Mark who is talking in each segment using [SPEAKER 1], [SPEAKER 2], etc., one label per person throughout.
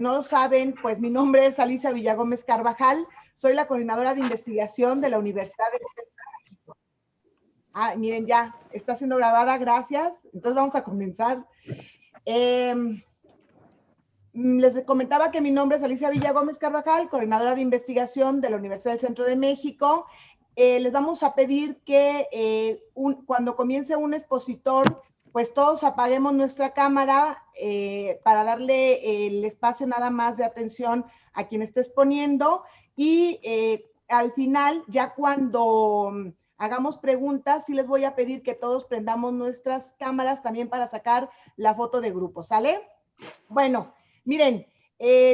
[SPEAKER 1] no lo saben, pues mi nombre es Alicia Villagómez Carvajal, soy la coordinadora de investigación de la Universidad del Centro de México. Miren, ya está siendo grabada, gracias. Entonces vamos a comenzar. Les comentaba que mi nombre es Alicia Villagómez Carvajal, coordinadora de investigación de la Universidad del Centro de México. Les vamos a pedir que cuando comience un expositor, pues todos apaguemos nuestra cámara para darle el espacio nada más de atención a quien esté exponiendo y al final, ya cuando hagamos preguntas, sí les voy a pedir que todos prendamos nuestras cámaras también para sacar la foto de grupo, ¿sale? Bueno, miren,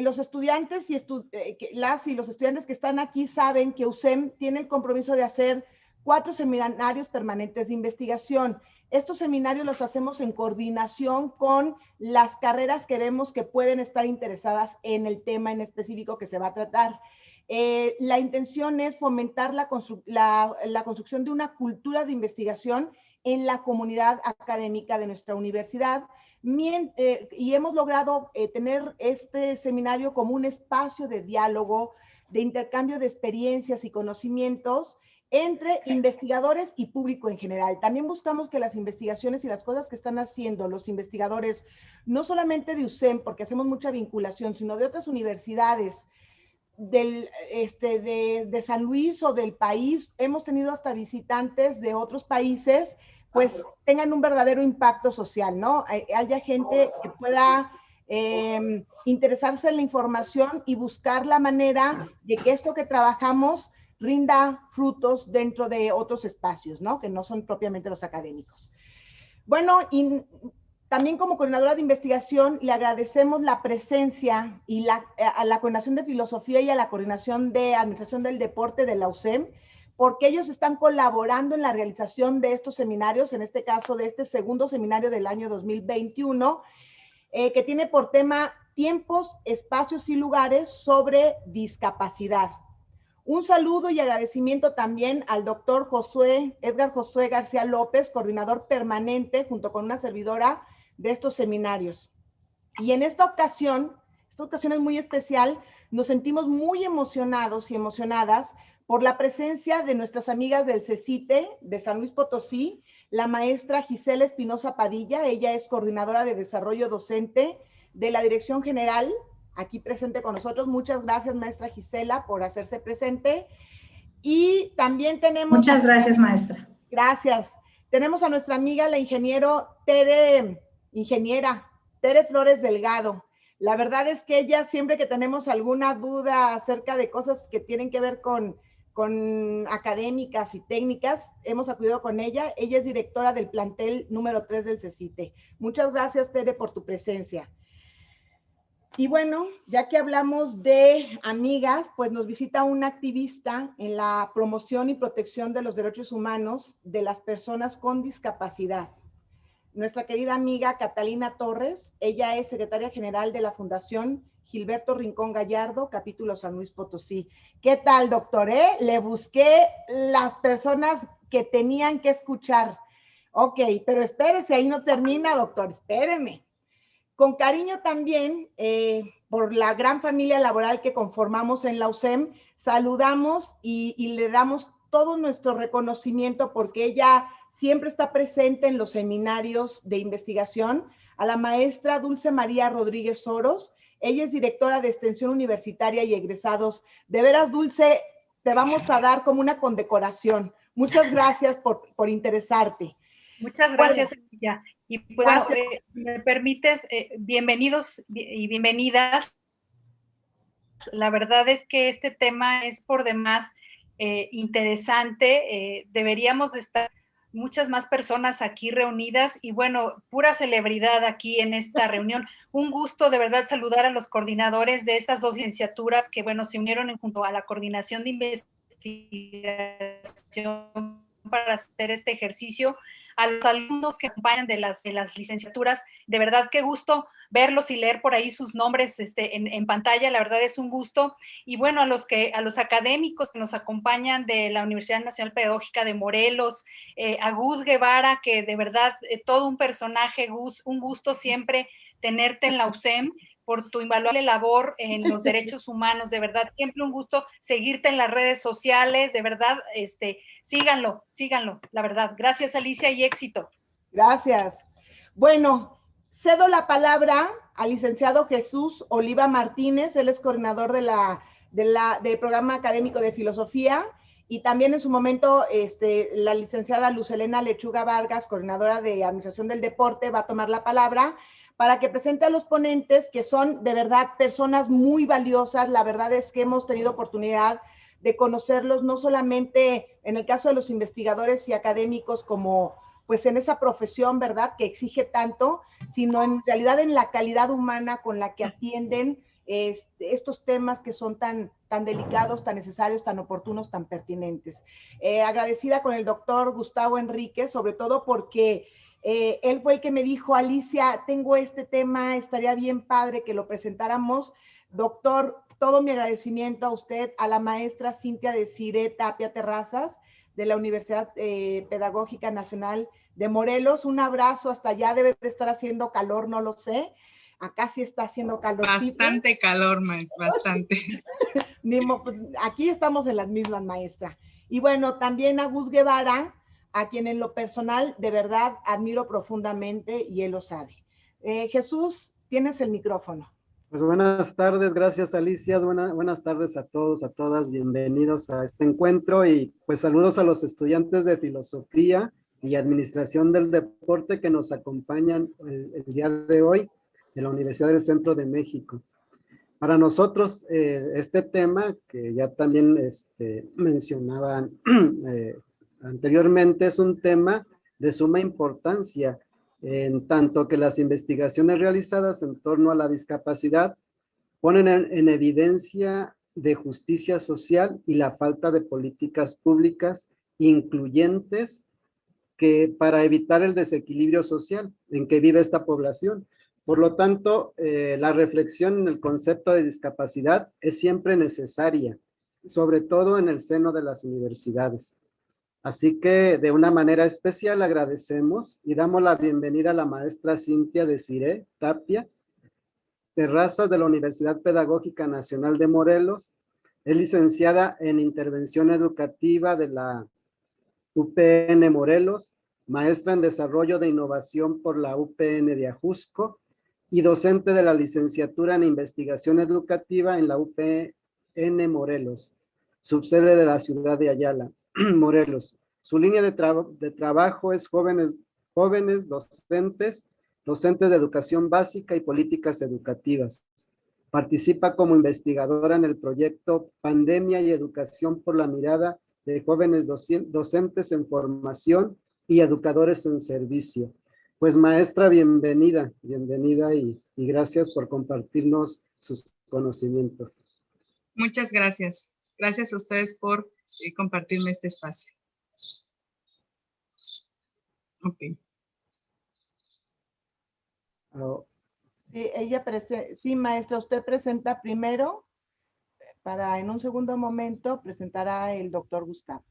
[SPEAKER 1] los estudiantes y las y los estudiantes que están aquí saben que USEM tiene el compromiso de hacer 4 seminarios permanentes de investigación. Estos seminarios los hacemos en coordinación con las carreras que vemos que pueden estar interesadas en el tema en específico que se va a tratar. La intención es fomentar la construcción de una cultura de investigación en la comunidad académica de nuestra universidad, y hemos logrado tener este seminario como un espacio de diálogo, de intercambio de experiencias y conocimientos entre investigadores y público en general. También buscamos que las investigaciones y las cosas que están haciendo los investigadores, no solamente de USEM, porque hacemos mucha vinculación, sino de otras universidades de San Luis o del país, hemos tenido hasta visitantes de otros países, pues tengan un verdadero impacto social, ¿no? Haya gente que pueda interesarse en la información y buscar la manera de que esto que trabajamos rinda frutos dentro de otros espacios, ¿no? Que no son propiamente los académicos. Bueno, y también como coordinadora de investigación le agradecemos la presencia y a la Coordinación de Filosofía y a la Coordinación de Administración del Deporte de la USEM, porque ellos están colaborando en la realización de estos seminarios, en este caso de este segundo seminario del año 2021, que tiene por tema tiempos, espacios y lugares sobre discapacidad. Un saludo y agradecimiento también al doctor Edgar Josué García López, coordinador permanente junto con una servidora de estos seminarios. Y en esta ocasión es muy especial, nos sentimos muy emocionados y emocionadas por la presencia de nuestras amigas del CECITE de San Luis Potosí, la maestra Gisela Espinosa Padilla, ella es coordinadora de desarrollo docente de la Dirección General, aquí presente con nosotros. Muchas gracias, maestra Gisela, por hacerse presente. Y también tenemos...
[SPEAKER 2] Muchas gracias, maestra.
[SPEAKER 1] Gracias. Tenemos a nuestra amiga, la ingeniera Tere Flores Delgado. La verdad es que ella, siempre que tenemos alguna duda acerca de cosas que tienen que ver con académicas y técnicas, hemos acudido con ella. Ella es directora del plantel número 3 del CECITE. Muchas gracias, Tere, por tu presencia. Y bueno, ya que hablamos de amigas, pues nos visita una activista en la promoción y protección de los derechos humanos de las personas con discapacidad. Nuestra querida amiga Catalina Torres, ella es secretaria general de la Fundación Gilberto Rincón Gallardo, capítulo San Luis Potosí. ¿Qué tal, doctor? Le busqué las personas que tenían que escuchar. Ok, pero espérese, ahí no termina, doctor, espéreme. Con cariño también, por la gran familia laboral que conformamos en la USEM, saludamos y le damos todo nuestro reconocimiento porque ella siempre está presente en los seminarios de investigación, a la maestra Dulce María Rodríguez Oros. Ella es directora de Extensión Universitaria y Egresados. De veras, Dulce, te vamos a dar como una condecoración. Muchas gracias por interesarte.
[SPEAKER 3] Muchas gracias, Emilia. Y bueno, me permites, bienvenidos y bienvenidas. La verdad es que este tema es por demás interesante. Deberíamos estar muchas más personas aquí reunidas y bueno, pura celebridad aquí en esta reunión. Un gusto de verdad saludar a los coordinadores de estas dos licenciaturas que bueno, se unieron junto a la coordinación de investigación para hacer este ejercicio. A los alumnos que acompañan de las licenciaturas, de verdad qué gusto verlos y leer por ahí sus nombres en pantalla, la verdad es un gusto. Y bueno, a los académicos que nos acompañan de la Universidad Nacional Pedagógica de Morelos, a Gus Guevara, que de verdad todo un personaje, Gus, un gusto siempre tenerte en la USEM, por tu invaluable labor en los derechos humanos, de verdad, siempre un gusto seguirte en las redes sociales, de verdad, síganlo, la verdad. Gracias, Alicia, y éxito.
[SPEAKER 1] Gracias. Bueno, cedo la palabra al licenciado Jesús Oliva Martínez, él es coordinador del programa académico de filosofía, y también en su momento la licenciada Luz Helena Lechuga Vargas, coordinadora de administración del deporte, va a tomar la palabra para que presente a los ponentes, que son de verdad personas muy valiosas. La verdad es que hemos tenido oportunidad de conocerlos, no solamente en el caso de los investigadores y académicos como pues en esa profesión, ¿verdad?, que exige tanto, sino en realidad en la calidad humana con la que atienden estos temas que son tan delicados, tan necesarios, tan oportunos, tan pertinentes. Agradecida con el doctor Gustavo Enríquez, sobre todo porque él fue el que me dijo: Alicia, tengo este tema, estaría bien padre que lo presentáramos. Doctor, todo mi agradecimiento a usted, a la maestra Cintia Desiré Tapia Terrazas, de la Universidad Pedagógica Nacional de Morelos. Un abrazo hasta allá, debe de estar haciendo calor, no lo sé. Acá sí está haciendo calorcito.
[SPEAKER 2] Bastante calor, maestra, bastante.
[SPEAKER 1] Aquí estamos en las mismas, maestra. Y bueno, también a Gus Guevara, a quien en lo personal de verdad admiro profundamente, y él lo sabe. Jesús, tienes el micrófono.
[SPEAKER 4] Pues buenas tardes, gracias Alicia, buenas tardes a todos, a todas, bienvenidos a este encuentro, y pues saludos a los estudiantes de Filosofía y Administración del Deporte que nos acompañan el día de hoy de la Universidad del Centro de México. Para nosotros este tema, que ya también mencionaban anteriormente, es un tema de suma importancia, en tanto que las investigaciones realizadas en torno a la discapacidad ponen en evidencia de justicia social y la falta de políticas públicas incluyentes para evitar el desequilibrio social en que vive esta población. Por lo tanto, la reflexión en el concepto de discapacidad es siempre necesaria, sobre todo en el seno de las universidades. Así que de una manera especial agradecemos y damos la bienvenida a la maestra Cintia Desiré Tapia Terrazas de la Universidad Pedagógica Nacional de Morelos. Es licenciada en Intervención Educativa de la UPN Morelos, maestra en Desarrollo de Innovación por la UPN de Ajusco y docente de la licenciatura en Investigación Educativa en la UPN Morelos, subsede de la ciudad de Ayala, Morelos. Su línea de trabajo es jóvenes docentes de educación básica y políticas educativas. Participa como investigadora en el proyecto Pandemia y Educación por la Mirada de Jóvenes Docentes en Formación y Educadores en Servicio. Pues maestra, bienvenida y gracias por compartirnos sus conocimientos.
[SPEAKER 2] Muchas gracias. Gracias a ustedes por compartirme este espacio. Ok.
[SPEAKER 1] Sí, maestra, usted presenta primero, para en un segundo momento presentará el doctor Gustavo.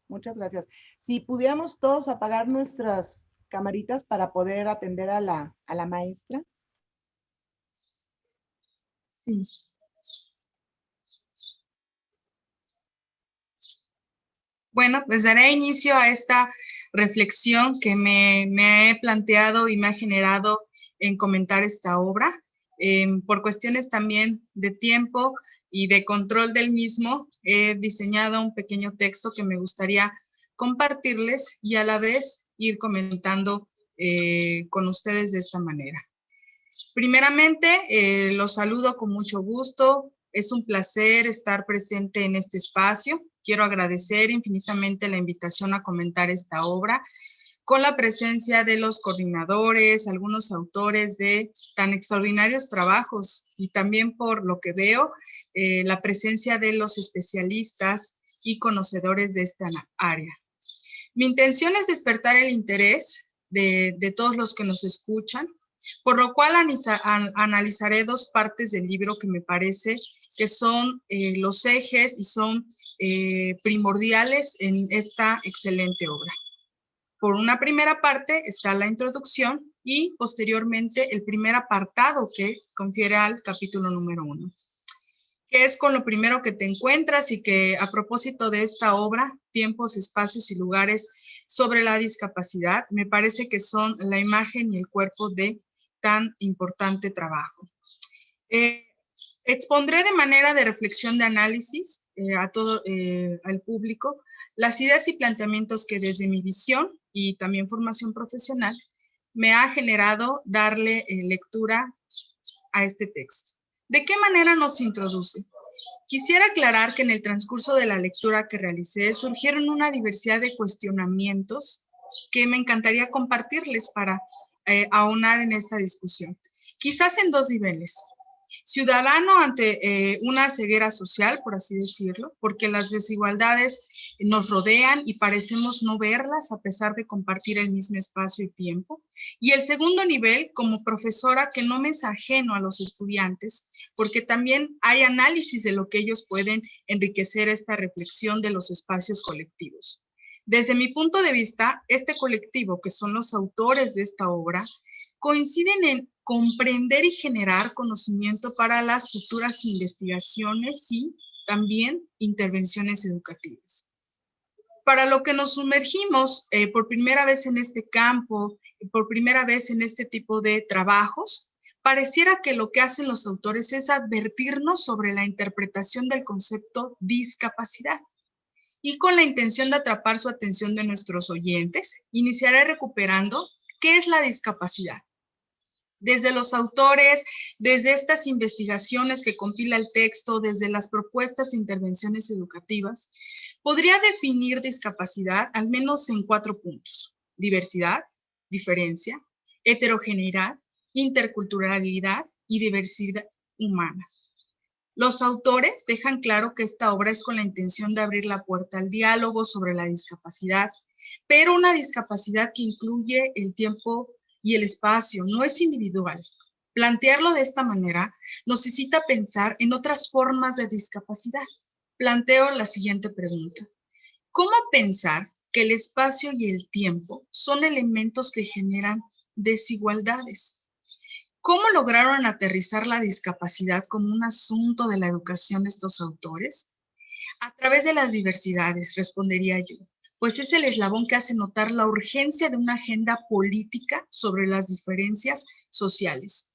[SPEAKER 1] Muchas gracias. Si pudiéramos todos apagar nuestras camaritas para poder atender a la maestra.
[SPEAKER 2] Sí. Bueno, pues daré inicio a esta reflexión que me he planteado y me ha generado en comentar esta obra. Por cuestiones también de tiempo y de control del mismo, he diseñado un pequeño texto que me gustaría compartirles y a la vez ir comentando con ustedes de esta manera. Primeramente, los saludo con mucho gusto. Es un placer estar presente en este espacio. Quiero agradecer infinitamente la invitación a comentar esta obra, con la presencia de los coordinadores, algunos autores de tan extraordinarios trabajos, y también, por lo que veo, la presencia de los especialistas y conocedores de esta área. Mi intención es despertar el interés de todos los que nos escuchan, por lo cual analizaré dos partes del libro que me parece que son los ejes y son primordiales en esta excelente obra. Por una primera parte está la introducción y posteriormente el primer apartado que confiere al capítulo número 1. Que es con lo primero que te encuentras y que a propósito de esta obra, Tiempos, Espacios y Lugares sobre la Discapacidad, me parece que son la imagen y el cuerpo de tan importante trabajo. Expondré de manera de reflexión de análisis al público las ideas y planteamientos que desde mi visión y también formación profesional me ha generado darle lectura a este texto. ¿De qué manera nos introduce? Quisiera aclarar que en el transcurso de la lectura que realicé surgieron una diversidad de cuestionamientos que me encantaría compartirles para aunar en esta discusión. Quizás en dos niveles. Ciudadano ante una ceguera social, por así decirlo, porque las desigualdades nos rodean y parecemos no verlas a pesar de compartir el mismo espacio y tiempo. Y el segundo nivel, como profesora, que no me es ajeno a los estudiantes, porque también hay análisis de lo que ellos pueden enriquecer esta reflexión de los espacios colectivos. Desde mi punto de vista, este colectivo, que son los autores de esta obra, coinciden en comprender y generar conocimiento para las futuras investigaciones y también intervenciones educativas. Para lo que nos sumergimos por primera vez en este campo, por primera vez en este tipo de trabajos, pareciera que lo que hacen los autores es advertirnos sobre la interpretación del concepto discapacidad. Y con la intención de atrapar su atención de nuestros oyentes, iniciaré recuperando qué es la discapacidad. Desde los autores, desde estas investigaciones que compila el texto, desde las propuestas e intervenciones educativas, podría definir discapacidad al menos en 4 puntos: diversidad, diferencia, heterogeneidad, interculturalidad y diversidad humana. Los autores dejan claro que esta obra es con la intención de abrir la puerta al diálogo sobre la discapacidad, pero una discapacidad que incluye el tiempo y el espacio, no es individual. Plantearlo de esta manera nos incita a pensar en otras formas de discapacidad. Planteo la siguiente pregunta: ¿cómo pensar que el espacio y el tiempo son elementos que generan desigualdades? ¿Cómo lograron aterrizar la discapacidad como un asunto de la educación estos autores? A través de las diversidades, respondería yo, pues es el eslabón que hace notar la urgencia de una agenda política sobre las diferencias sociales.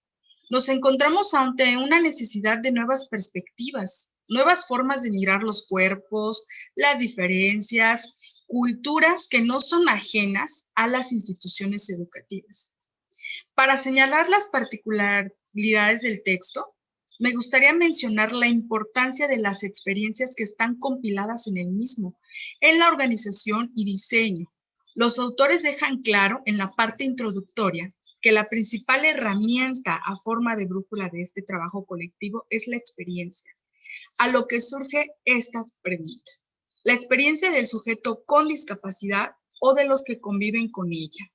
[SPEAKER 2] Nos encontramos ante una necesidad de nuevas perspectivas, nuevas formas de mirar los cuerpos, las diferencias, culturas que no son ajenas a las instituciones educativas. Para señalar las particularidades del texto, me gustaría mencionar la importancia de las experiencias que están compiladas en el mismo, en la organización y diseño. Los autores dejan claro en la parte introductoria que la principal herramienta a forma de brújula de este trabajo colectivo es la experiencia, a lo que surge esta pregunta: ¿la experiencia del sujeto con discapacidad o de los que conviven con ella?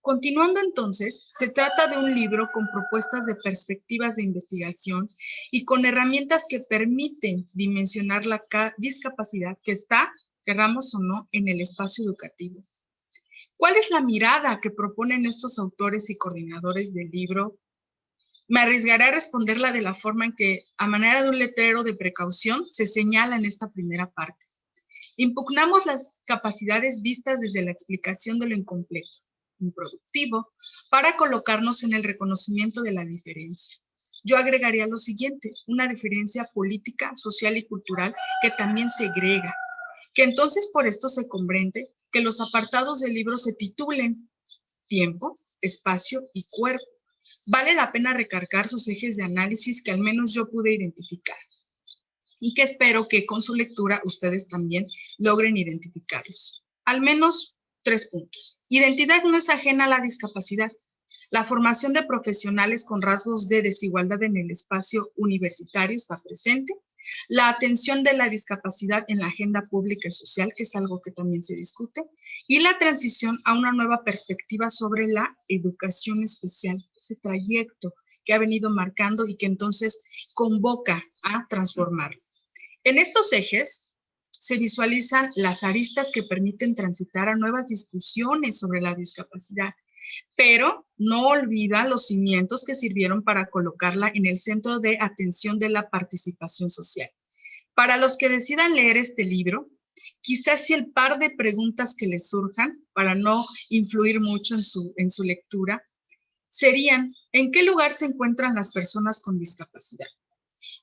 [SPEAKER 2] Continuando entonces, se trata de un libro con propuestas de perspectivas de investigación y con herramientas que permiten dimensionar la discapacidad que está, querramos o no, en el espacio educativo. ¿Cuál es la mirada que proponen estos autores y coordinadores del libro? Me arriesgaré a responderla de la forma en que, a manera de un letrero de precaución, se señala en esta primera parte. Impugnamos las capacidades vistas desde la explicación de lo incompleto, improductivo, para colocarnos en el reconocimiento de la diferencia. Yo agregaría lo siguiente: una diferencia política, social y cultural que también segrega, que entonces por esto se comprende que los apartados del libro se titulen Tiempo, Espacio y Cuerpo. Vale la pena recargar sus ejes de análisis que al menos yo pude identificar y que espero que con su lectura ustedes también logren identificarlos. Al menos 3 puntos. Identidad no es ajena a la discapacidad. La formación de profesionales con rasgos de desigualdad en el espacio universitario está presente. La atención de la discapacidad en la agenda pública y social, que es algo que también se discute. Y la transición a una nueva perspectiva sobre la educación especial, ese trayecto que ha venido marcando y que entonces convoca a transformarlo. En estos ejes, se visualizan las aristas que permiten transitar a nuevas discusiones sobre la discapacidad, pero no olvida los cimientos que sirvieron para colocarla en el centro de atención de la participación social. Para los que decidan leer este libro, quizás si el par de preguntas que les surjan, para no influir mucho en su lectura, serían: ¿en qué lugar se encuentran las personas con discapacidad?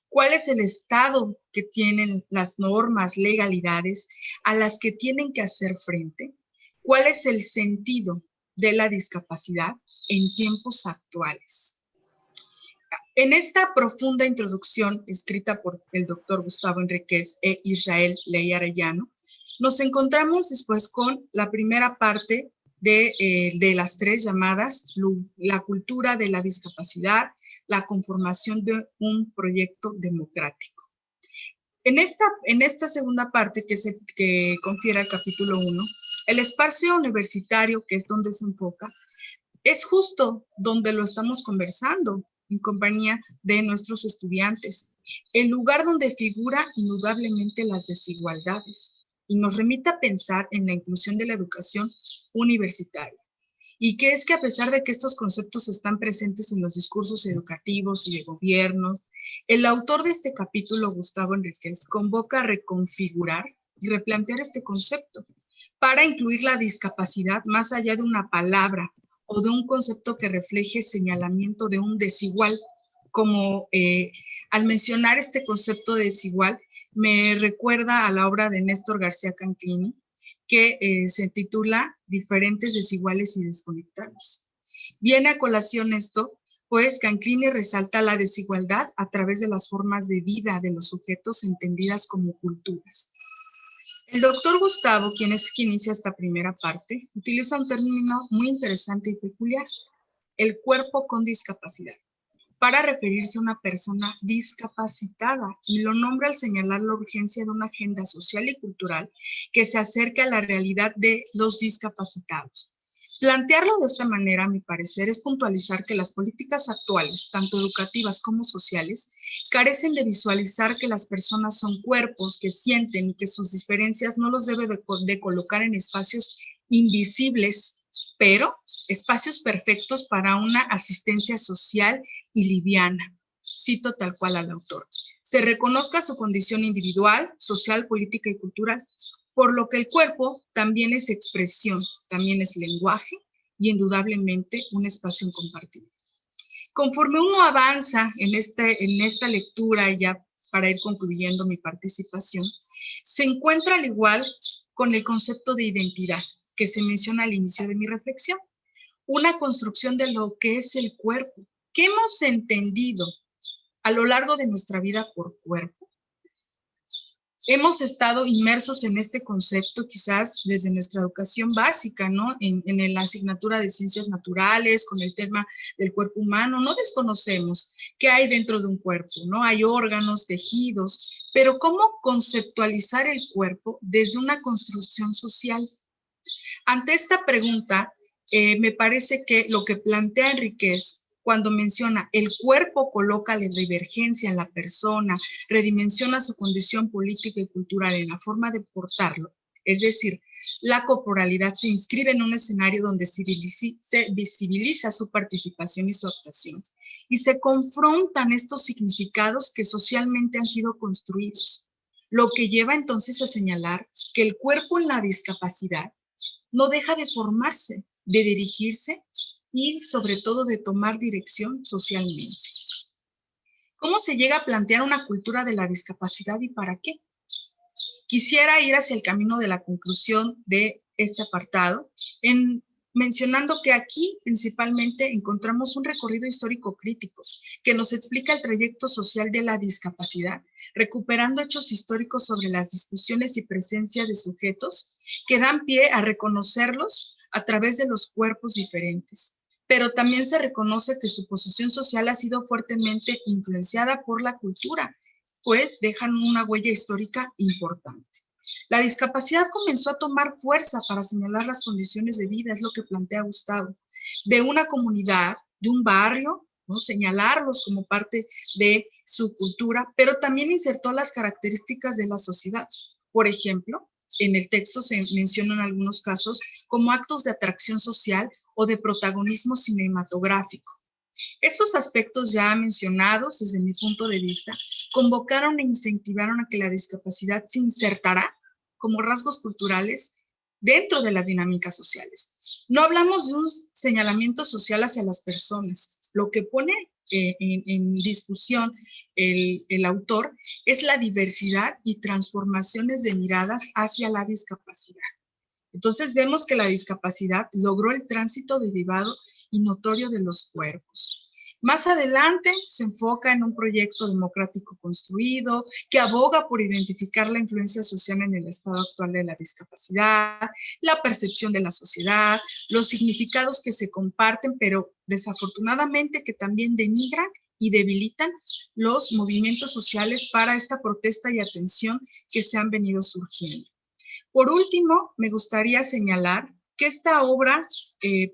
[SPEAKER 2] ¿Cuál es el estado que tienen las normas, legalidades a las que tienen que hacer frente? ¿Cuál es el sentido de la discapacidad en tiempos actuales? En esta profunda introducción escrita por el doctor Gustavo Enríquez e Israel Ley Arellano, nos encontramos después con la primera parte de las tres llamadas: la cultura de la discapacidad, la conformación de un proyecto democrático. En esta segunda parte que confiere al capítulo 1, el espacio universitario, que es donde se enfoca, es justo donde lo estamos conversando en compañía de nuestros estudiantes, el lugar donde figura indudablemente las desigualdades y nos remite a pensar en la inclusión de la educación universitaria. Y que es que a pesar de que estos conceptos están presentes en los discursos educativos y de gobiernos, el autor de este capítulo, Gustavo Enríquez, convoca a reconfigurar y replantear este concepto para incluir la discapacidad más allá de una palabra o de un concepto que refleje señalamiento de un desigual. Como al mencionar este concepto de desigual, me recuerda a la obra de Néstor García Canclini, que se titula Diferentes, Desiguales y Desconectados. Viene a colación esto, pues Canclini resalta la desigualdad a través de las formas de vida de los sujetos entendidas como culturas. El doctor Gustavo, quien inicia esta primera parte, utiliza un término muy interesante y peculiar: el cuerpo con discapacidad, para referirse a una persona discapacitada, y lo nombra al señalar la urgencia de una agenda social y cultural que se acerque a la realidad de los discapacitados. Plantearlo de esta manera, a mi parecer, es puntualizar que las políticas actuales, tanto educativas como sociales, carecen de visualizar que las personas son cuerpos que sienten y que sus diferencias no los debe de colocar en espacios invisibles, pero espacios perfectos para una asistencia social y liviana. Cito tal cual al autor: se reconozca su condición individual, social, política y cultural, por lo que el cuerpo también es expresión, también es lenguaje y indudablemente un espacio compartido. Conforme uno avanza en esta lectura, ya para ir concluyendo mi participación, se encuentra al igual con el concepto de identidad que se menciona al inicio de mi reflexión, una construcción de lo que es el cuerpo. ¿Qué hemos entendido a lo largo de nuestra vida por cuerpo? Hemos estado inmersos en este concepto quizás desde nuestra educación básica, ¿no? En la asignatura de ciencias naturales, con el tema del cuerpo humano, no desconocemos qué hay dentro de un cuerpo, ¿no? Hay órganos, tejidos, pero ¿cómo conceptualizar el cuerpo desde una construcción social? Ante esta pregunta, me parece que lo que plantea Enríquez cuando menciona el cuerpo coloca la divergencia en la persona, redimensiona su condición política y cultural en la forma de portarlo, es decir, la corporalidad se inscribe en un escenario donde se visibiliza su participación y su actuación, y se confrontan estos significados que socialmente han sido construidos, lo que lleva entonces a señalar que el cuerpo en la discapacidad no deja de formarse, de dirigirse y sobre todo de tomar dirección socialmente. ¿Cómo se llega a plantear una cultura de la discapacidad y para qué? Quisiera ir hacia el camino de la conclusión de este apartado, mencionando que aquí principalmente encontramos un recorrido histórico crítico que nos explica el trayecto social de la discapacidad, recuperando hechos históricos sobre las discusiones y presencia de sujetos que dan pie a reconocerlos a través de los cuerpos diferentes. Pero también se reconoce que su posición social ha sido fuertemente influenciada por la cultura, pues dejan una huella histórica importante. La discapacidad comenzó a tomar fuerza para señalar las condiciones de vida, es lo que plantea Gustavo, de una comunidad, de un barrio, ¿no? Señalarlos como parte de su cultura, pero también insertó las características de la sociedad. Por ejemplo, en el texto se mencionan algunos casos como actos de atracción social o de protagonismo cinematográfico. Estos aspectos ya mencionados, desde mi punto de vista, convocaron e incentivaron a que la discapacidad se insertara como rasgos culturales dentro de las dinámicas sociales. No hablamos de un señalamiento social hacia las personas. Lo que pone en discusión el autor es la diversidad y transformaciones de miradas hacia la discapacidad. Entonces vemos que la discapacidad logró el tránsito derivado y notorio de los cuerpos. Más adelante se enfoca en un proyecto democrático construido que aboga por identificar la influencia social en el estado actual de la discapacidad, la percepción de la sociedad, los significados que se comparten, pero desafortunadamente que también denigran y debilitan los movimientos sociales para esta protesta y atención que se han venido surgiendo. Por último, me gustaría señalar que esta obra,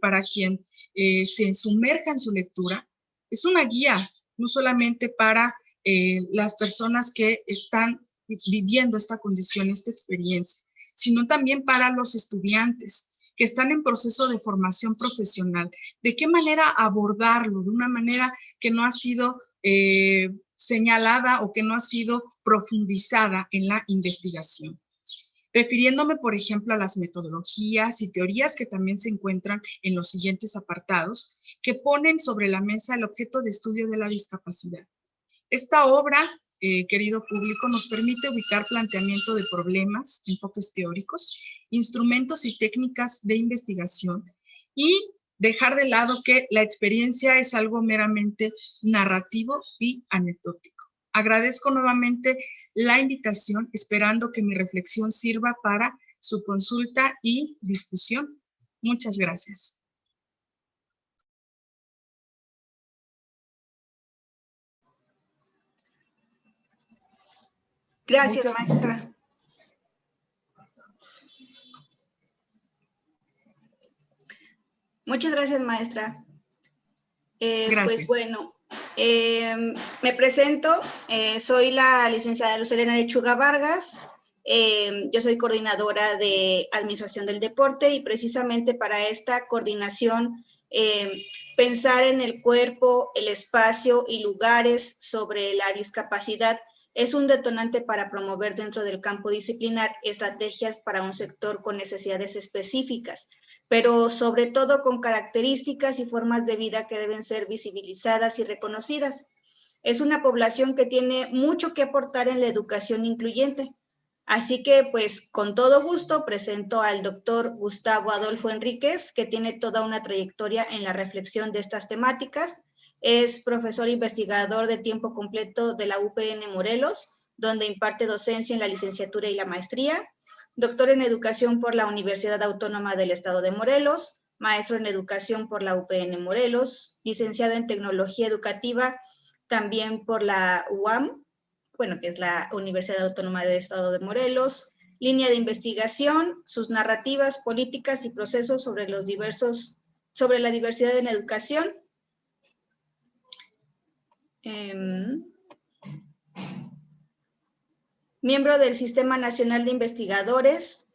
[SPEAKER 2] para quien se sumerja en su lectura, es una guía, no solamente para las personas que están viviendo esta condición, esta experiencia, sino también para los estudiantes que están en proceso de formación profesional. ¿De qué manera abordarlo? De una manera que no ha sido señalada o que no ha sido profundizada en la investigación. Refiriéndome, por ejemplo, a las metodologías y teorías que también se encuentran en los siguientes apartados, que ponen sobre la mesa el objeto de estudio de la discapacidad. Esta obra, querido público, nos permite ubicar planteamiento de problemas, enfoques teóricos, instrumentos y técnicas de investigación y dejar de lado que la experiencia es algo meramente narrativo y anecdótico. Agradezco nuevamente la invitación, esperando que mi reflexión sirva para su consulta y discusión. Muchas gracias.
[SPEAKER 5] Gracias, maestra. Muchas gracias, maestra.
[SPEAKER 2] Gracias.
[SPEAKER 5] Pues bueno, me presento, soy la licenciada Luz Helena Lechuga Vargas, yo soy coordinadora de Administración del Deporte y precisamente para esta coordinación, pensar en el cuerpo, el espacio y lugares sobre la discapacidad es un detonante para promover dentro del campo disciplinar estrategias para un sector con necesidades específicas, pero sobre todo con características y formas de vida que deben ser visibilizadas y reconocidas. Es una población que tiene mucho que aportar en la educación incluyente. Así que, pues, con todo gusto presento al doctor Gustavo Adolfo Enríquez, que tiene toda una trayectoria en la reflexión de estas temáticas. Es profesor investigador de tiempo completo de la UPN Morelos, donde imparte docencia en la licenciatura y la maestría. Doctor en Educación por la Universidad Autónoma del Estado de Morelos, maestro en Educación por la UPN Morelos, licenciado en Tecnología Educativa también por la UAM, bueno, que es la Universidad Autónoma del Estado de Morelos, línea de investigación, sus narrativas, políticas y procesos sobre la diversidad en educación. Miembro del Sistema Nacional de Investigadores,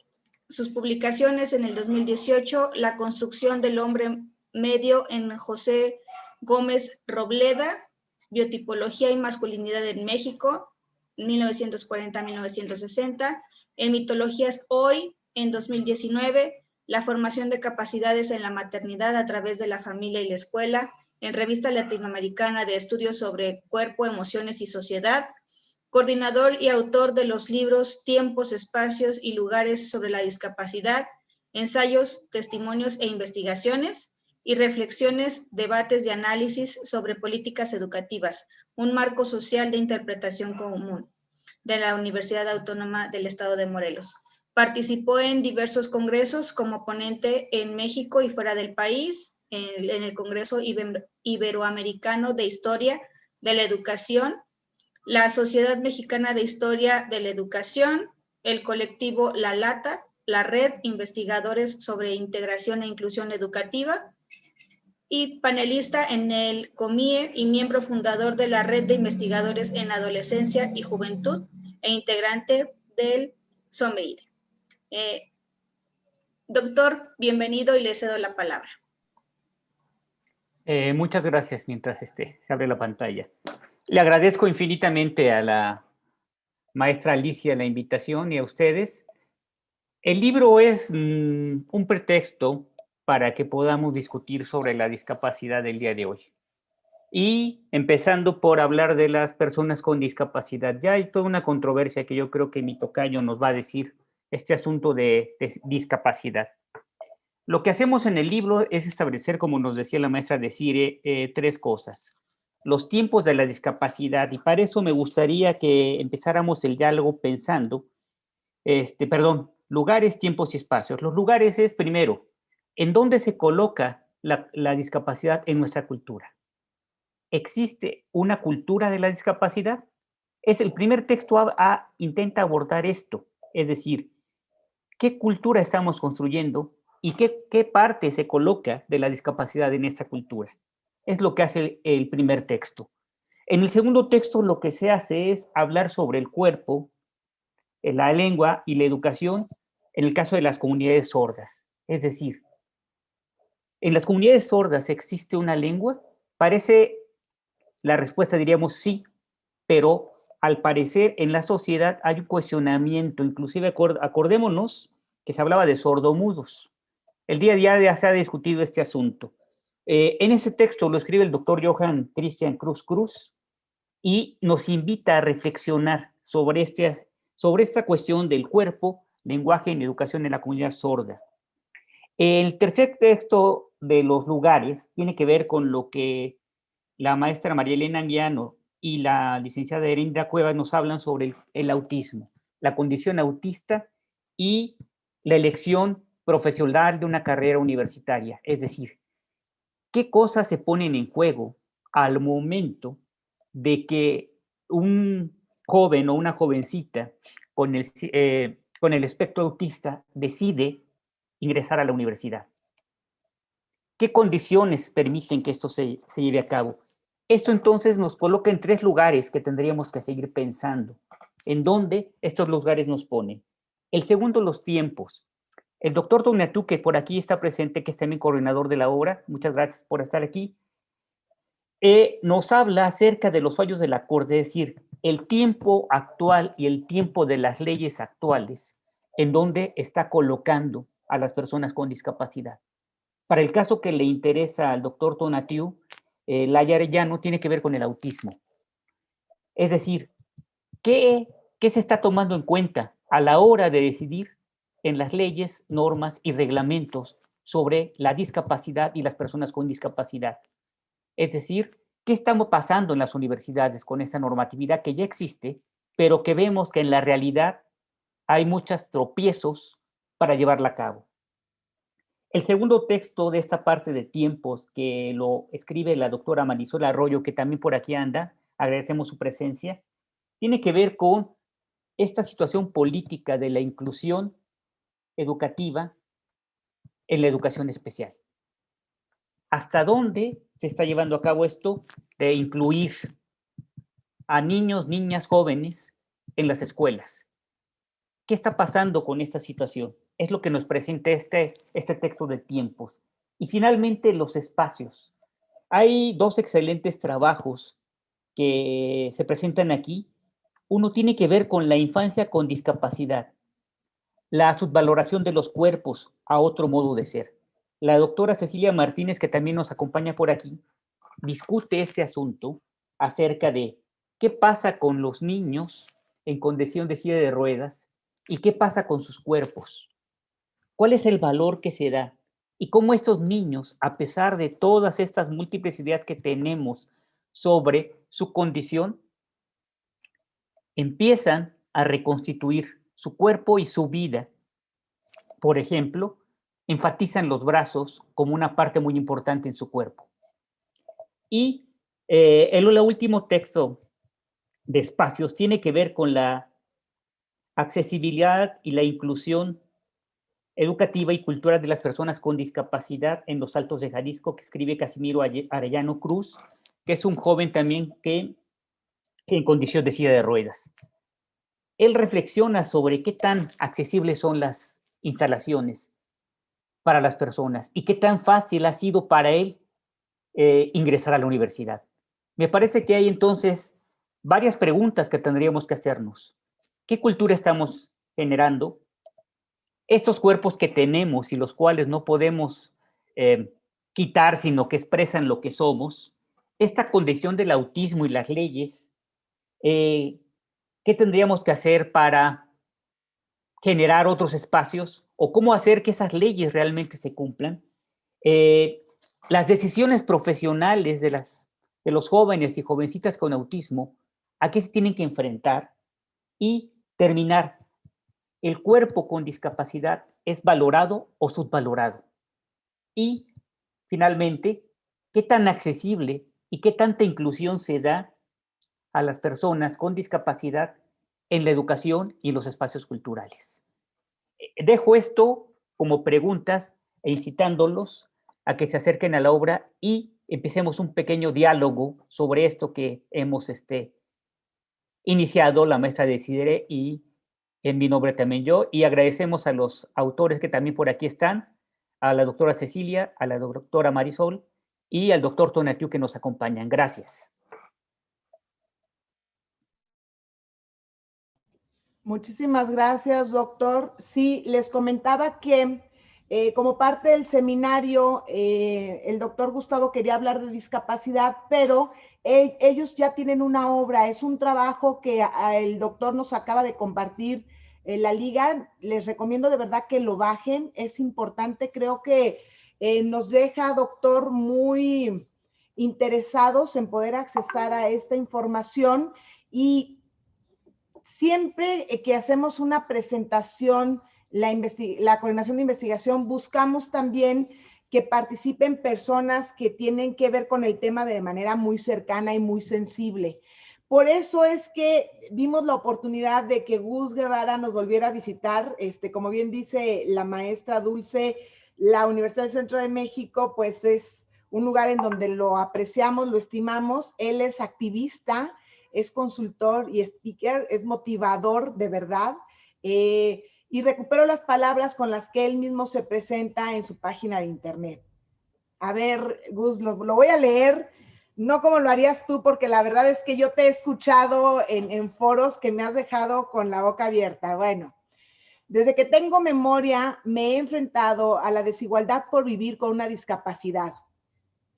[SPEAKER 5] sus publicaciones en el 2018, La construcción del hombre medio en José Gómez Robleda, Biotipología y masculinidad en México, 1940-1960, en Mitologías Hoy, en 2019, La formación de capacidades en la maternidad a través de la familia y la escuela, en Revista Latinoamericana de Estudios sobre Cuerpo, Emociones y Sociedad, coordinador y autor de los libros Tiempos, Espacios y Lugares sobre la Discapacidad, Ensayos, Testimonios e Investigaciones, y Reflexiones, Debates y Análisis sobre Políticas Educativas, un marco social de interpretación común, de la Universidad Autónoma del Estado de Morelos. Participó en diversos congresos como ponente en México y fuera del país, en el Congreso Iberoamericano de Historia de la Educación, la Sociedad Mexicana de Historia de la Educación, el colectivo La Lata, la Red Investigadores sobre Integración e Inclusión Educativa, y panelista en el COMIE y miembro fundador de la Red de Investigadores en Adolescencia y Juventud e integrante del Someire. Doctor, bienvenido y le cedo la palabra.
[SPEAKER 6] Muchas gracias mientras se abre la pantalla. Le agradezco infinitamente a la maestra Alicia la invitación y a ustedes. El libro es un pretexto para que podamos discutir sobre la discapacidad del día de hoy. Y empezando por hablar de las personas con discapacidad. Ya hay toda una controversia que yo creo que mi tocayo nos va a decir, este asunto de discapacidad. Lo que hacemos en el libro es establecer, como nos decía la maestra Desire, 3 cosas. Los tiempos de la discapacidad, y para eso me gustaría que empezáramos el diálogo pensando, lugares, tiempos y espacios. Los lugares es, primero, ¿en dónde se coloca la discapacidad en nuestra cultura? ¿Existe una cultura de la discapacidad? Es el primer texto intenta abordar esto, es decir, ¿qué cultura estamos construyendo y qué parte se coloca de la discapacidad en esta cultura? Es lo que hace el primer texto. En el segundo texto lo que se hace es hablar sobre el cuerpo, la lengua y la educación en el caso de las comunidades sordas. Es decir, ¿en las comunidades sordas existe una lengua? Parece la respuesta, diríamos sí, pero al parecer en la sociedad hay un cuestionamiento, inclusive acordémonos que se hablaba de sordomudos. El día a día ya se ha discutido este asunto. En ese texto lo escribe el doctor Johann Christian Cruz Cruz y nos invita a reflexionar sobre esta cuestión del cuerpo, lenguaje y educación en la comunidad sorda. El tercer texto de los lugares tiene que ver con lo que la maestra María Elena Anguiano y la licenciada Erinda Cuevas nos hablan sobre el autismo, la condición autista y la elección profesional de una carrera universitaria. Es decir, ¿qué cosas se ponen en juego al momento de que un joven o una jovencita con el espectro autista decide ingresar a la universidad? ¿Qué condiciones permiten que esto se lleve a cabo? Esto entonces nos coloca en 3 lugares que tendríamos que seguir pensando, en dónde estos lugares nos ponen. El segundo, los tiempos. El doctor Tonatiuh, que por aquí está presente, que es también coordinador de la obra, muchas gracias por estar aquí, nos habla acerca de los fallos de la Corte, es decir, el tiempo actual y el tiempo de las leyes actuales, en donde está colocando a las personas con discapacidad. Para el caso que le interesa al doctor Tonatiuh, Laia Arellano, tiene que ver con el autismo. Es decir, ¿qué se está tomando en cuenta a la hora de decidir en las leyes, normas y reglamentos sobre la discapacidad y las personas con discapacidad? Es decir, ¿qué estamos pasando en las universidades con esa normatividad que ya existe, pero que vemos que en la realidad hay muchos tropiezos para llevarla a cabo? El segundo texto de esta parte de tiempos que lo escribe la doctora Marisol Arroyo, que también por aquí anda, agradecemos su presencia, tiene que ver con esta situación política de la inclusión educativa en la educación especial. ¿Hasta dónde se está llevando a cabo esto de incluir a niños, niñas, jóvenes en las escuelas? ¿Qué está pasando con esta situación? Es lo que nos presenta este texto de tiempos. Y finalmente, los espacios. Hay 2 excelentes trabajos que se presentan aquí. Uno tiene que ver con la infancia con discapacidad, la subvaloración de los cuerpos a otro modo de ser. La doctora Cecilia Martínez, que también nos acompaña por aquí, discute este asunto acerca de qué pasa con los niños en condición de silla de ruedas y qué pasa con sus cuerpos. ¿Cuál es el valor que se da? Y cómo estos niños, a pesar de todas estas múltiples ideas que tenemos sobre su condición, empiezan a reconstituir su cuerpo y su vida. Por ejemplo, enfatizan los brazos como una parte muy importante en su cuerpo. Y el último texto de espacios tiene que ver con la accesibilidad y la inclusión educativa y cultural de las personas con discapacidad en los Altos de Jalisco, que escribe Casimiro Arellano Cruz, que es un joven también que en condición de silla de ruedas. él reflexiona sobre qué tan accesibles son las instalaciones para las personas y qué tan fácil ha sido para él ingresar a la universidad. Me parece que hay entonces varias preguntas que tendríamos que hacernos. ¿Qué cultura estamos generando? Estos cuerpos que tenemos y los cuales no podemos quitar, sino que expresan lo que somos, esta condición del autismo y las leyes, ¿qué tendríamos que hacer para generar otros espacios o cómo hacer que esas leyes realmente se cumplan? Las decisiones profesionales de los jóvenes y jovencitas con autismo, ¿a qué se tienen que enfrentar? Y terminar, ¿el cuerpo con discapacidad es valorado o subvalorado? Y finalmente, ¿qué tan accesible y qué tanta inclusión se da a las personas con discapacidad en la educación y en los espacios culturales? Dejo esto como preguntas e incitándolos a que se acerquen a la obra y empecemos un pequeño diálogo sobre esto que hemos iniciado la maestra Desiree y en mi nombre también yo, y agradecemos a los autores que también por aquí están, a la doctora Cecilia, a la doctora Marisol y al doctor Tonatiu que nos acompañan. Gracias.
[SPEAKER 1] Muchísimas gracias, doctor. Sí, les comentaba que como parte del seminario, el doctor Gustavo quería hablar de discapacidad, pero ellos ya tienen una obra, es un trabajo que el doctor nos acaba de compartir en la liga. Les recomiendo de verdad que lo bajen, es importante, creo que nos deja, doctor, muy interesados en poder accesar a esta información. Y siempre que hacemos una presentación, la coordinación de investigación, buscamos también que participen personas que tienen que ver con el tema de manera muy cercana y muy sensible. Por eso es que vimos la oportunidad de que Gus Guevara nos volviera a visitar. Como bien dice la maestra Dulce, la Universidad del Centro de México, pues es un lugar en donde lo apreciamos, lo estimamos. Él es activista, es consultor y speaker, es motivador de verdad. Y recupero las palabras con las que él mismo se presenta en su página de internet. A ver, Gus, lo voy a leer, no como lo harías tú, porque la verdad es que yo te he escuchado en foros que me has dejado con la boca abierta. Bueno, desde que tengo memoria me he enfrentado a la desigualdad por vivir con una discapacidad.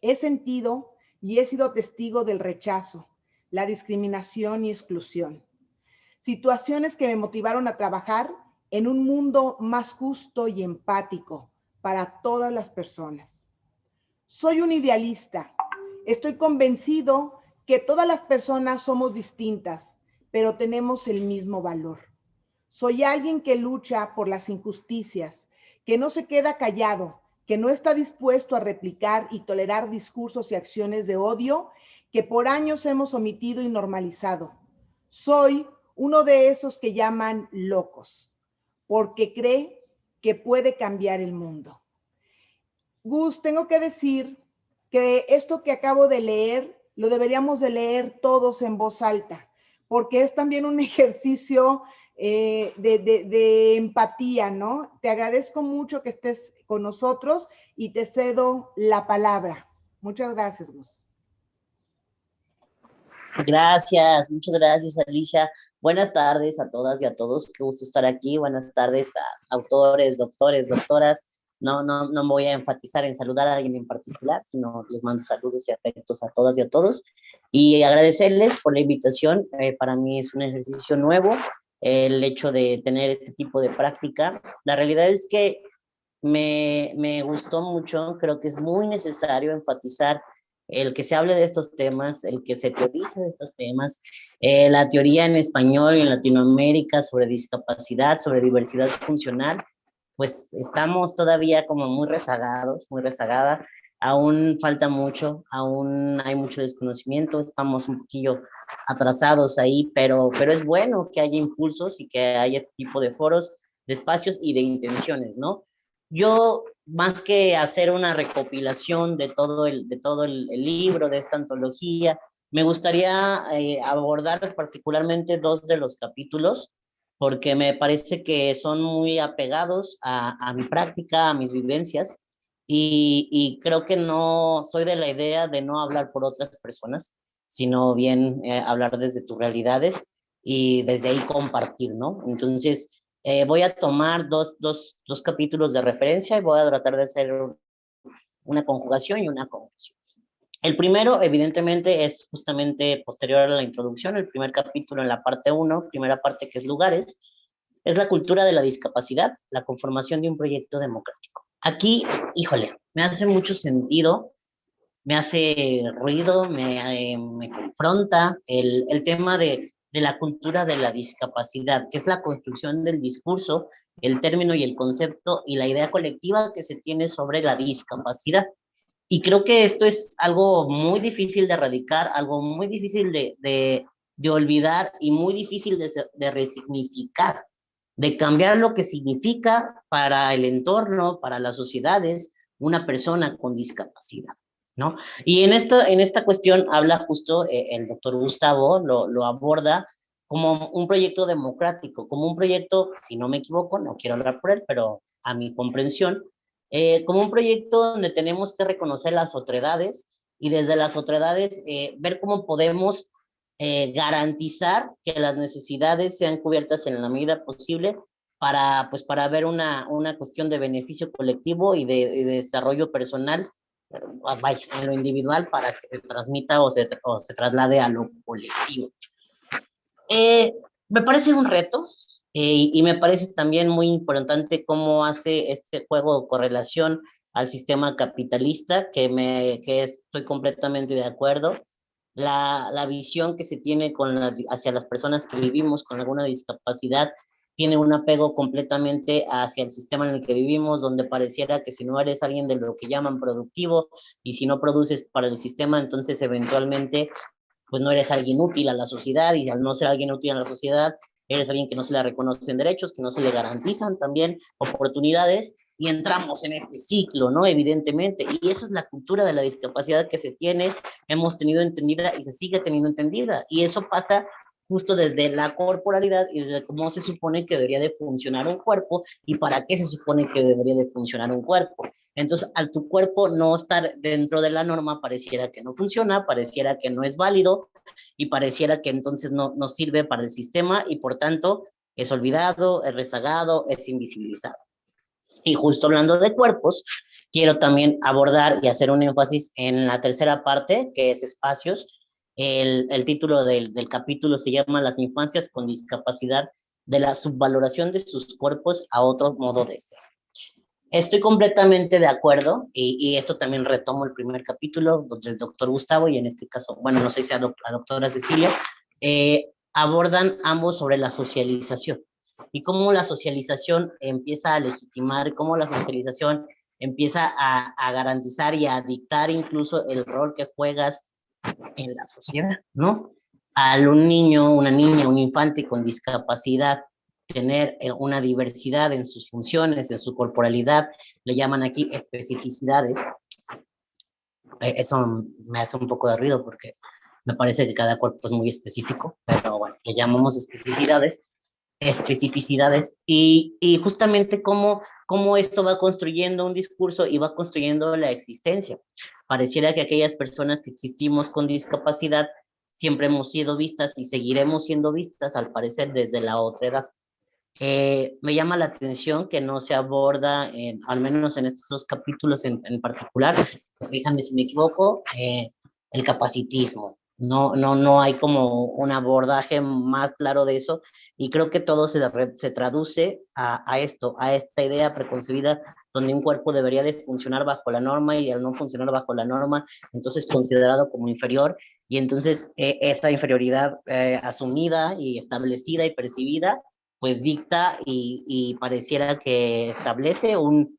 [SPEAKER 1] He sentido y he sido testigo del rechazo, la discriminación y exclusión. Situaciones que me motivaron a trabajar en un mundo más justo y empático para todas las personas. Soy un idealista. Estoy convencido que todas las personas somos distintas, pero tenemos el mismo valor. Soy alguien que lucha por las injusticias, que no se queda callado, que no está dispuesto a replicar y tolerar discursos y acciones de odio que por años hemos omitido y normalizado. Soy uno de esos que llaman locos, porque cree que puede cambiar el mundo. Gus, tengo que decir que esto que acabo de leer, lo deberíamos de leer todos en voz alta, porque es también un ejercicio de empatía, ¿no? Te agradezco mucho que estés con nosotros y te cedo la palabra. Muchas gracias, Gus.
[SPEAKER 7] Gracias, muchas gracias, Alicia. Buenas tardes a todas y a todos. Qué gusto estar aquí. Buenas tardes a autores, doctores, doctoras. No me voy a enfatizar en saludar a alguien en particular, sino les mando saludos y afectos a todas y a todos. Y agradecerles por la invitación. Para mí es un ejercicio nuevo el hecho de tener este tipo de práctica. La realidad es que me gustó mucho. Creo que es muy necesario enfatizar el que se hable de estos temas, el que se teorice de estos temas, la teoría en español y en Latinoamérica sobre discapacidad, sobre diversidad funcional, pues estamos todavía como muy rezagados, muy rezagada, aún falta mucho, aún hay mucho desconocimiento, estamos un poquillo atrasados ahí, pero es bueno que haya impulsos y que haya este tipo de foros, de espacios y de intenciones, ¿no? Yo, más que hacer una recopilación de todo el libro, de esta antología, me gustaría abordar particularmente dos de los capítulos. porque me parece que son muy apegados a mi práctica, a mis vivencias, y creo que no soy de la idea de no hablar por otras personas, sino bien hablar desde tus realidades y desde ahí compartir, ¿no? Entonces, voy a tomar dos capítulos de referencia y voy a tratar de hacer una conjugación y una conjunción. El primero, evidentemente, es justamente posterior a la introducción, el primer capítulo en la parte 1, primera parte que es lugares, es la cultura de la discapacidad, la conformación de un proyecto democrático. Aquí, híjole, me hace mucho sentido, me hace ruido, me confronta el tema de la cultura de la discapacidad, que es la construcción del discurso, el término y el concepto y la idea colectiva que se tiene sobre la discapacidad. Y creo que esto es algo muy difícil de erradicar, algo muy difícil de olvidar y muy difícil de resignificar, de cambiar lo que significa para el entorno, para las sociedades, una persona con discapacidad, ¿no? Y en esta cuestión habla justo el doctor Gustavo, lo aborda como un proyecto democrático, como un proyecto, si no me equivoco, no quiero hablar por él, pero a mi comprensión, como un proyecto donde tenemos que reconocer las otredades y desde las otredades ver cómo podemos garantizar que las necesidades sean cubiertas en la medida posible para ver una cuestión de beneficio colectivo y de desarrollo personal, vaya, en lo individual para que se transmita o se traslade a lo colectivo. Me parece un reto, y me parece también muy importante cómo hace este juego correlación al sistema capitalista, que estoy completamente de acuerdo. La visión que se tiene hacia las personas que vivimos con alguna discapacidad tiene un apego completamente hacia el sistema en el que vivimos, donde pareciera que si no eres alguien de lo que llaman productivo y si no produces para el sistema, entonces eventualmente pues no eres alguien útil a la sociedad, y al no ser alguien útil a la sociedad, eres alguien que no se le reconocen derechos, que no se le garantizan también oportunidades, y entramos en este ciclo, ¿no? Evidentemente, y esa es la cultura de la discapacidad que se tiene, hemos tenido entendida y se sigue teniendo entendida, y eso pasa justo desde la corporalidad y desde cómo se supone que debería de funcionar un cuerpo y para qué se supone que debería de funcionar un cuerpo. Entonces, al tu cuerpo no estar dentro de la norma, pareciera que no funciona, pareciera que no es válido y pareciera que entonces no sirve para el sistema y por tanto es olvidado, es rezagado, es invisibilizado. Y justo hablando de cuerpos, quiero también abordar y hacer un énfasis en la tercera parte, que es espacios. El título del capítulo se llama Las infancias con discapacidad, de la subvaloración de sus cuerpos a otro modo de ser. Estoy completamente de acuerdo, y esto también retomo el primer capítulo donde el doctor Gustavo, y en este caso, bueno, no sé si la doctora Cecilia, abordan ambos sobre la socialización y cómo la socialización empieza a legitimar, cómo la socialización empieza a garantizar y a dictar incluso el rol que juegas en la sociedad, ¿no? Al un niño, una niña, un infante con discapacidad tener una diversidad en sus funciones, en su corporalidad, le llaman aquí especificidades. Eso me hace un poco de ruido porque me parece que cada cuerpo es muy específico, pero bueno, le llamamos especificidades, y justamente cómo esto va construyendo un discurso y va construyendo la existencia. Pareciera que aquellas personas que existimos con discapacidad siempre hemos sido vistas y seguiremos siendo vistas, al parecer, desde la otredad. Me llama la atención que no se aborda, al menos en estos dos capítulos en particular, corríjanme si me equivoco, el capacitismo. No hay como un abordaje más claro de eso, y creo que todo se traduce a esto, a esta idea preconcebida donde un cuerpo debería de funcionar bajo la norma, y al no funcionar bajo la norma, entonces considerado como inferior, y entonces esta inferioridad asumida y establecida y percibida, pues dicta y pareciera que establece un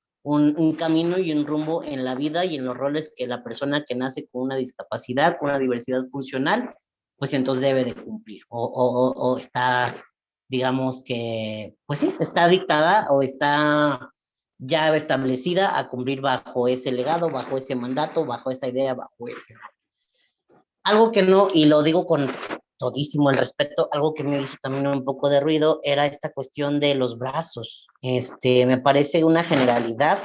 [SPEAKER 7] camino y un rumbo en la vida y en los roles que la persona que nace con una discapacidad, con una diversidad funcional, pues entonces debe de cumplir, o está, digamos que, pues sí, está dictada o está ya establecida a cumplir bajo ese legado, bajo ese mandato, bajo esa idea, bajo ese... Algo que no, y lo digo con todísimo el respeto. Algo que me hizo también un poco de ruido era esta cuestión de los brazos. Me parece una generalidad.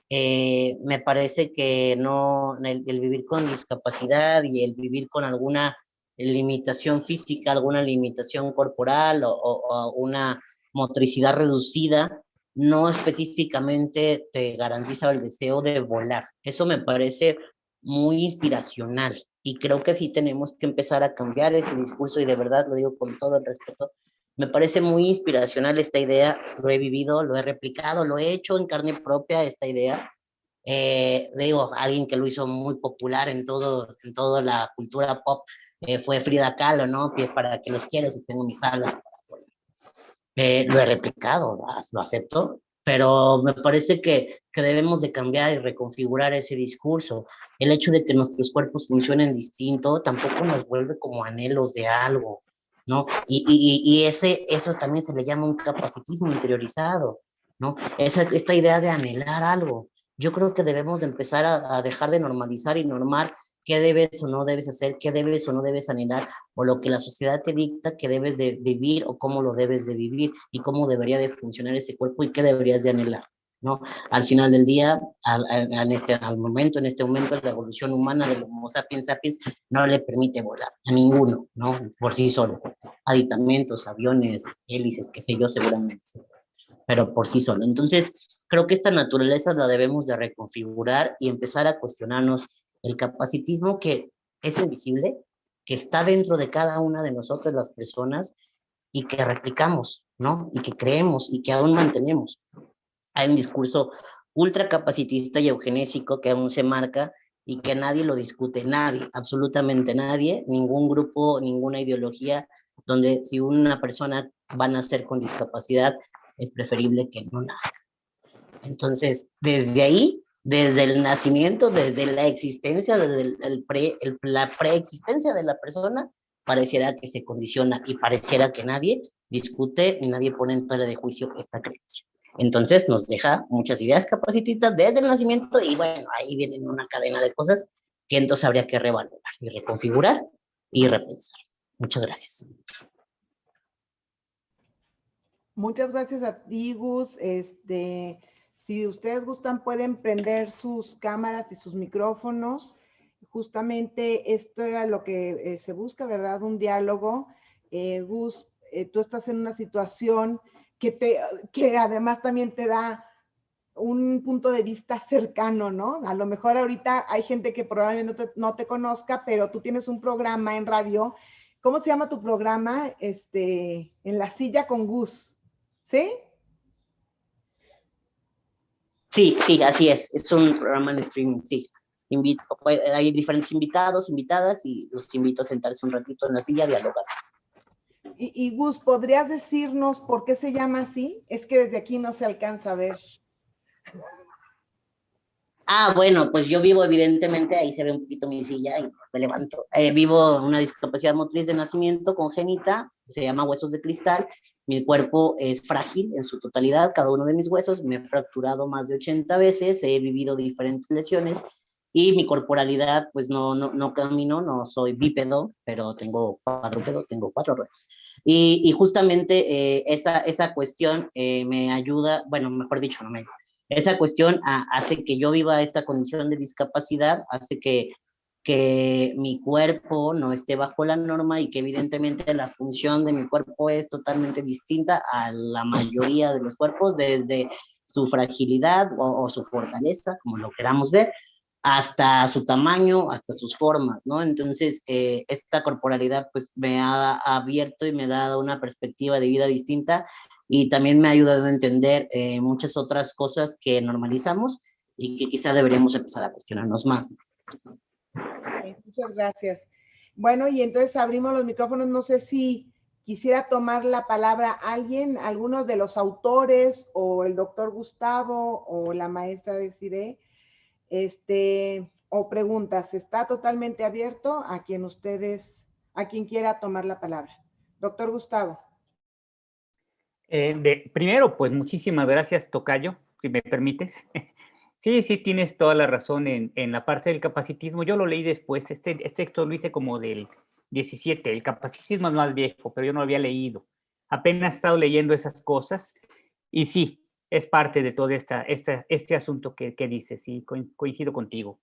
[SPEAKER 7] Me parece que no, el vivir con discapacidad y el vivir con alguna limitación física, alguna limitación corporal o una motricidad reducida, no específicamente te garantiza el deseo de volar. Eso me parece muy inspiracional y creo que sí tenemos que empezar a cambiar ese discurso y de verdad lo digo con todo el respeto. Me parece muy inspiracional esta idea, lo he vivido, lo he replicado, lo he hecho en carne propia esta idea. Digo, alguien que lo hizo muy popular en toda la cultura pop fue Frida Kahlo, ¿no? Pies para que los quiero si tengo mis alas. Lo he replicado, lo acepto, pero me parece que debemos de cambiar y reconfigurar ese discurso. El hecho de que nuestros cuerpos funcionen distinto tampoco nos vuelve como anhelos de algo, ¿no? Y eso también se le llama un capacitismo interiorizado, ¿no? Esta idea de anhelar algo. Yo creo que debemos de empezar a dejar de normalizar y normar qué debes o no debes hacer, qué debes o no debes anhelar, o lo que la sociedad te dicta que debes de vivir o cómo lo debes de vivir y cómo debería de funcionar ese cuerpo y qué deberías de anhelar, ¿no? Al final del día, en este momento, la evolución humana del Homo sapiens sapiens no le permite volar a ninguno, ¿no? Por sí solo. Aditamentos, aviones, hélices, qué sé yo, seguramente, pero por sí solo. Entonces, creo que esta naturaleza la debemos de reconfigurar y empezar a cuestionarnos el capacitismo que es invisible, que está dentro de cada una de nosotras las personas y que replicamos, ¿no? Y que creemos y que aún mantenemos. Hay un discurso ultracapacitista y eugenésico que aún se marca y que nadie lo discute, nadie, absolutamente nadie, ningún grupo, ninguna ideología, donde si una persona va a nacer con discapacidad, es preferible que no nazca. Entonces, desde ahí, desde el nacimiento, desde la existencia, desde la preexistencia de la persona, pareciera que se condiciona y pareciera que nadie discute ni nadie pone en tela de juicio esta creencia. Entonces nos deja muchas ideas capacitistas desde el nacimiento y bueno, ahí vienen una cadena de cosas que entonces habría que revalorar y reconfigurar y repensar. Muchas gracias.
[SPEAKER 1] Muchas gracias a ti, Gus. Si ustedes gustan, pueden prender sus cámaras y sus micrófonos. Justamente esto era lo que se busca, ¿verdad? Un diálogo. Gus, tú estás en una situación que además también te da un punto de vista cercano, ¿no? A lo mejor ahorita hay gente que probablemente no te conozca, pero tú tienes un programa en radio. ¿Cómo se llama tu programa? En la silla con Gus, ¿sí?
[SPEAKER 7] Sí, así es. Es un programa en streaming, sí. Hay diferentes invitados, invitadas, y los invito a sentarse un ratito en la silla a dialogar.
[SPEAKER 1] Y Gus, ¿podrías decirnos por qué se llama así? Es que desde aquí no se alcanza a ver.
[SPEAKER 7] Bueno, pues yo vivo evidentemente, ahí se ve un poquito mi silla y me levanto. Vivo una discapacidad motriz de nacimiento congénita, se llama huesos de cristal. Mi cuerpo es frágil en su totalidad, cada uno de mis huesos. Me he fracturado más de 80 veces, he vivido diferentes lesiones y mi corporalidad, pues no camino, no soy bípedo, pero tengo cuadrúpedo, tengo 4 ruedas. Y justamente esa cuestión me ayuda, bueno, mejor dicho, no me ayuda. Esa cuestión hace que yo viva esta condición de discapacidad, hace que mi cuerpo no esté bajo la norma y que evidentemente la función de mi cuerpo es totalmente distinta a la mayoría de los cuerpos, desde su fragilidad o su fortaleza, como lo queramos ver, hasta su tamaño, hasta sus formas, ¿no? Entonces, esta corporalidad pues me ha abierto y me ha dado una perspectiva de vida distinta y también me ha ayudado a entender muchas otras cosas que normalizamos y que quizá deberíamos empezar a cuestionarnos más.
[SPEAKER 1] Muchas gracias. Bueno, y entonces abrimos los micrófonos. No sé si quisiera tomar la palabra alguien, alguno de los autores o el doctor Gustavo o la maestra Desiree, o preguntas. Está totalmente abierto a quien quiera tomar la palabra. Doctor Gustavo.
[SPEAKER 6] Primero, pues muchísimas gracias, tocayo, si me permites. Sí, tienes toda la razón en la parte del capacitismo. Yo lo leí después, este texto lo hice como del XVII. El capaciticismo es más viejo, pero yo no lo había leído. Apenas he estado leyendo esas cosas y sí, es parte de todo este asunto que dices, sí, coincido contigo.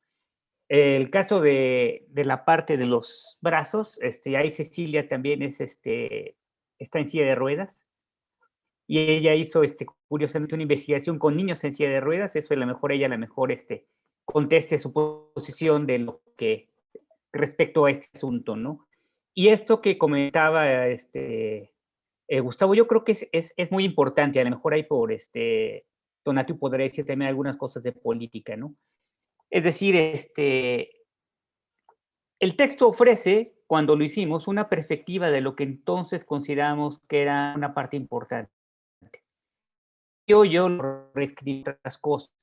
[SPEAKER 6] El caso de la parte de los brazos, ahí Cecilia también está en silla de ruedas y ella hizo curiosamente una investigación con niños en silla de ruedas. Eso a lo mejor ella conteste su posición de lo que respecto a este asunto, ¿no? Y esto que comentaba Gustavo, yo creo que es muy importante. A lo mejor ahí por Tonatiuh podría decir también algunas cosas de política, ¿no? Es decir, el texto ofrece, cuando lo hicimos, una perspectiva de lo que entonces consideramos que era una parte importante. Yo lo reescribí otras cosas.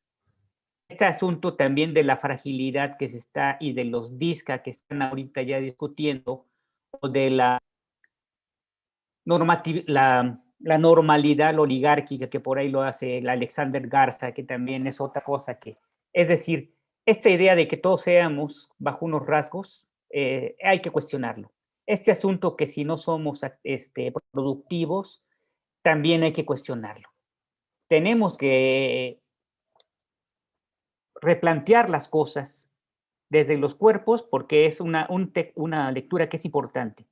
[SPEAKER 6] Este asunto también de la fragilidad que se está y de los DISCA que están ahorita ya discutiendo, o de la normalidad oligárquica, que por ahí lo hace el Alexander Garza, que también es otra cosa que, es decir, esta idea de que todos seamos bajo unos rasgos, hay que cuestionarlo. Este asunto que si no somos productivos, también hay que cuestionarlo. Tenemos que replantear las cosas desde los cuerpos, porque es una lectura que es importante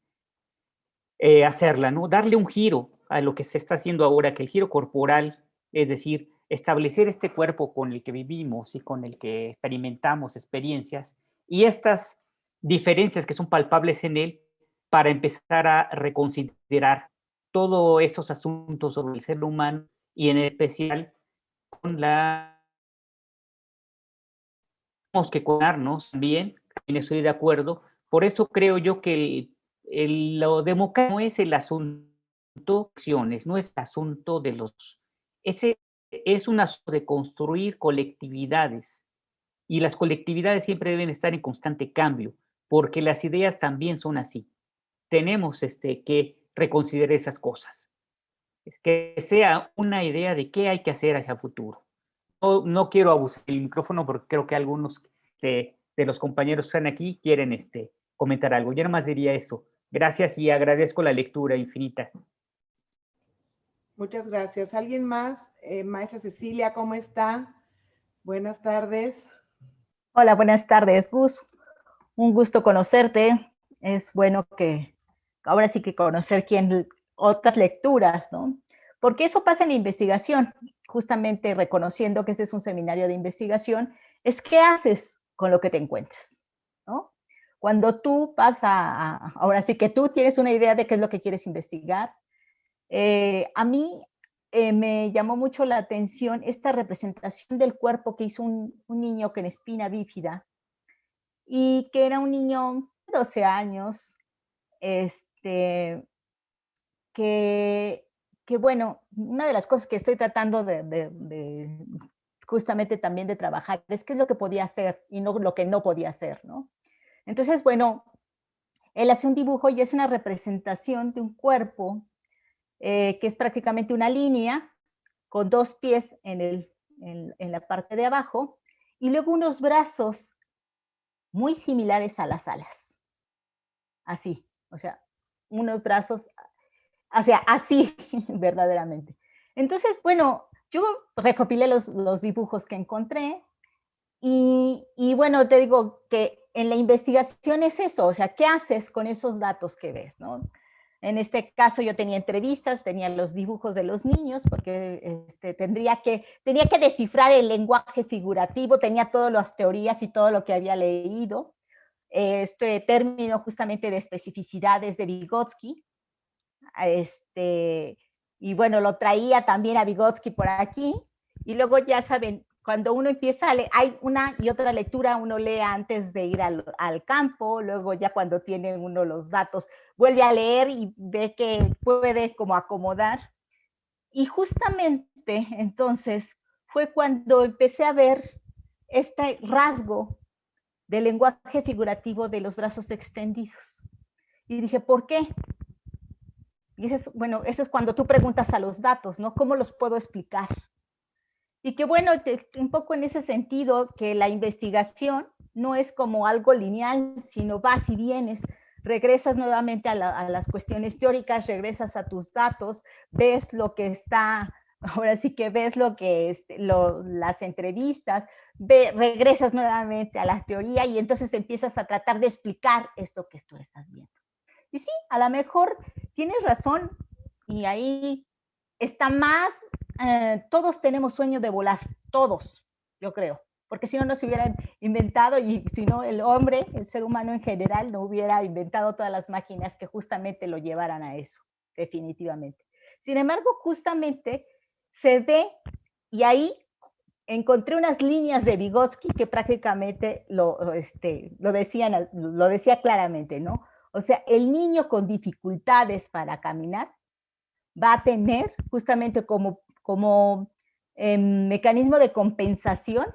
[SPEAKER 6] hacerla, ¿no? Darle un giro a lo que se está haciendo ahora, que el giro corporal, es decir, establecer este cuerpo con el que vivimos y con el que experimentamos experiencias, y estas diferencias que son palpables en él, para empezar a reconsiderar todos esos asuntos sobre el ser humano, y en especial con tenemos que cuidarnos también estoy de acuerdo. Por eso creo yo que lo democrático no es el asunto de acciones, no es el asunto de los... Ese es un asunto de construir colectividades, y las colectividades siempre deben estar en constante cambio, porque las ideas también son así. Tenemos que reconsiderar esas cosas. Que sea una idea de qué hay que hacer hacia el futuro. No quiero abusar del micrófono porque creo que algunos de los compañeros que están aquí quieren comentar algo. Yo nada más diría eso. Gracias y agradezco la lectura infinita.
[SPEAKER 1] Muchas gracias. ¿Alguien más? Maestra Cecilia, ¿cómo está? Buenas tardes.
[SPEAKER 8] Hola, buenas tardes, Gus. Un gusto conocerte. Es bueno que ahora sí que conocer otras lecturas, ¿no? Porque eso pasa en la investigación, justamente reconociendo que este es un seminario de investigación, es qué haces con lo que te encuentras, ¿no? Cuando tú vas ahora sí que tú tienes una idea de qué es lo que quieres investigar. A mí me llamó mucho la atención esta representación del cuerpo que hizo un niño con espina bífida, y que era un niño de 12 años, que bueno, una de las cosas que estoy tratando de justamente también de trabajar es qué es lo que podía hacer y no lo que no podía hacer, ¿no? Entonces, bueno, él hace un dibujo y es una representación de un cuerpo que es prácticamente una línea con dos pies en la parte de abajo y luego unos brazos muy similares a las alas. Así, o sea, unos brazos, o sea, así verdaderamente. Entonces, bueno, yo recopilé los dibujos que encontré y bueno, te digo que en la investigación es eso, o sea, ¿qué haces con esos datos que ves, no? En este caso yo tenía entrevistas, tenía los dibujos de los niños, porque tenía que descifrar el lenguaje figurativo, tenía todas las teorías y todo lo que había leído. Este término justamente de especificidades de Vygotsky. Y bueno, lo traía también a Vygotsky por aquí. Y luego ya saben, cuando uno empieza a leer, hay una y otra lectura, uno lee antes de ir al campo, luego ya cuando tiene uno los datos, vuelve a leer y ve que puede como acomodar. Y justamente entonces fue cuando empecé a ver este rasgo del lenguaje figurativo de los brazos extendidos. Y dije, ¿por qué? Y bueno, eso es cuando tú preguntas a los datos, ¿no? ¿Cómo los puedo explicar? Y que bueno, un poco en ese sentido, que la investigación no es como algo lineal, sino vas y vienes regresas nuevamente a las cuestiones teóricas, regresas a tus datos, ves lo que está, ahora sí que ves lo que las entrevistas, regresas nuevamente a la teoría y entonces empiezas a tratar de explicar esto que tú estás viendo. Y sí, a lo mejor tienes razón y ahí está más, todos tenemos sueño de volar, todos, yo creo, porque si no, no se hubieran inventado y si no, el hombre, el ser humano en general, no hubiera inventado todas las máquinas que justamente lo llevaran a eso, definitivamente. Sin embargo, justamente se ve, y ahí encontré unas líneas de Vygotsky que prácticamente lo decía claramente, ¿no? O sea, el niño con dificultades para caminar va a tener justamente como mecanismo de compensación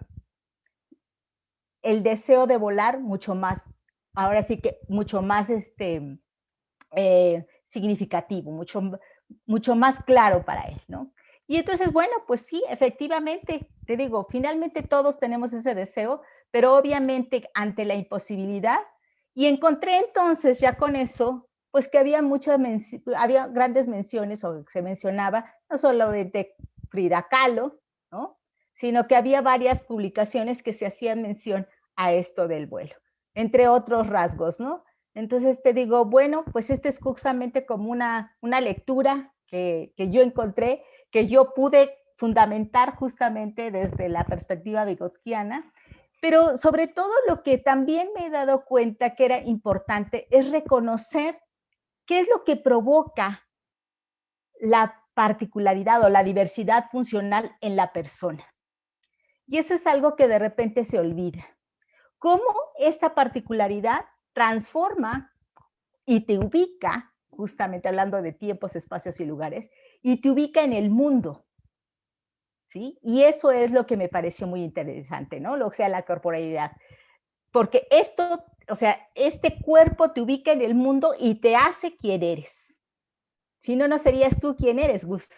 [SPEAKER 8] el deseo de volar mucho más, ahora sí que mucho más significativo, mucho más claro para él, ¿no? Y entonces, bueno, pues sí, efectivamente, te digo, finalmente todos tenemos ese deseo, pero obviamente ante la imposibilidad, y encontré entonces ya con eso, pues que había había grandes menciones, o se mencionaba, no solamente Frida Kahlo, ¿no? Sino que había varias publicaciones que se hacían mención a esto del vuelo, entre otros rasgos, ¿no? Entonces te digo, bueno, pues este es justamente como una lectura que yo encontré, que yo pude fundamentar justamente desde la perspectiva vygotskiana, pero sobre todo lo que también me he dado cuenta que era importante es reconocer qué es lo que provoca la particularidad o la diversidad funcional en la persona. Y eso es algo que de repente se olvida. Cómo esta particularidad transforma y te ubica, justamente hablando de tiempos, espacios y lugares, y te ubica en el mundo, ¿sí? Y eso es lo que me pareció muy interesante, ¿no? Lo que sea la corporalidad. Porque esto, o sea, este cuerpo te ubica en el mundo y te hace quien eres. Si no, no serías tú quien eres, Gus,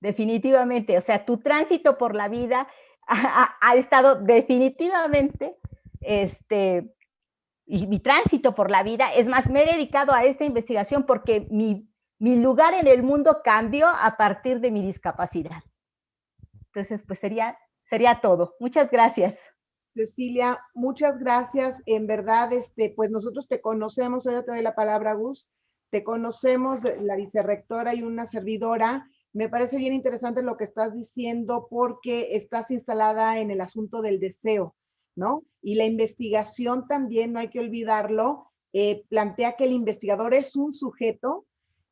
[SPEAKER 8] definitivamente. O sea, tu tránsito por la vida ha estado definitivamente, y mi tránsito por la vida, es más, me he dedicado a esta investigación porque mi lugar en el mundo cambió a partir de mi discapacidad. Entonces, pues sería todo. Muchas gracias.
[SPEAKER 1] Cecilia, muchas gracias. En verdad, pues nosotros te conocemos, ahora te doy la palabra, Gus, te conocemos, la vicerrectora y una servidora. Me parece bien interesante lo que estás diciendo porque estás instalada en el asunto del deseo, ¿no? Y la investigación también, no hay que olvidarlo, plantea que el investigador es un sujeto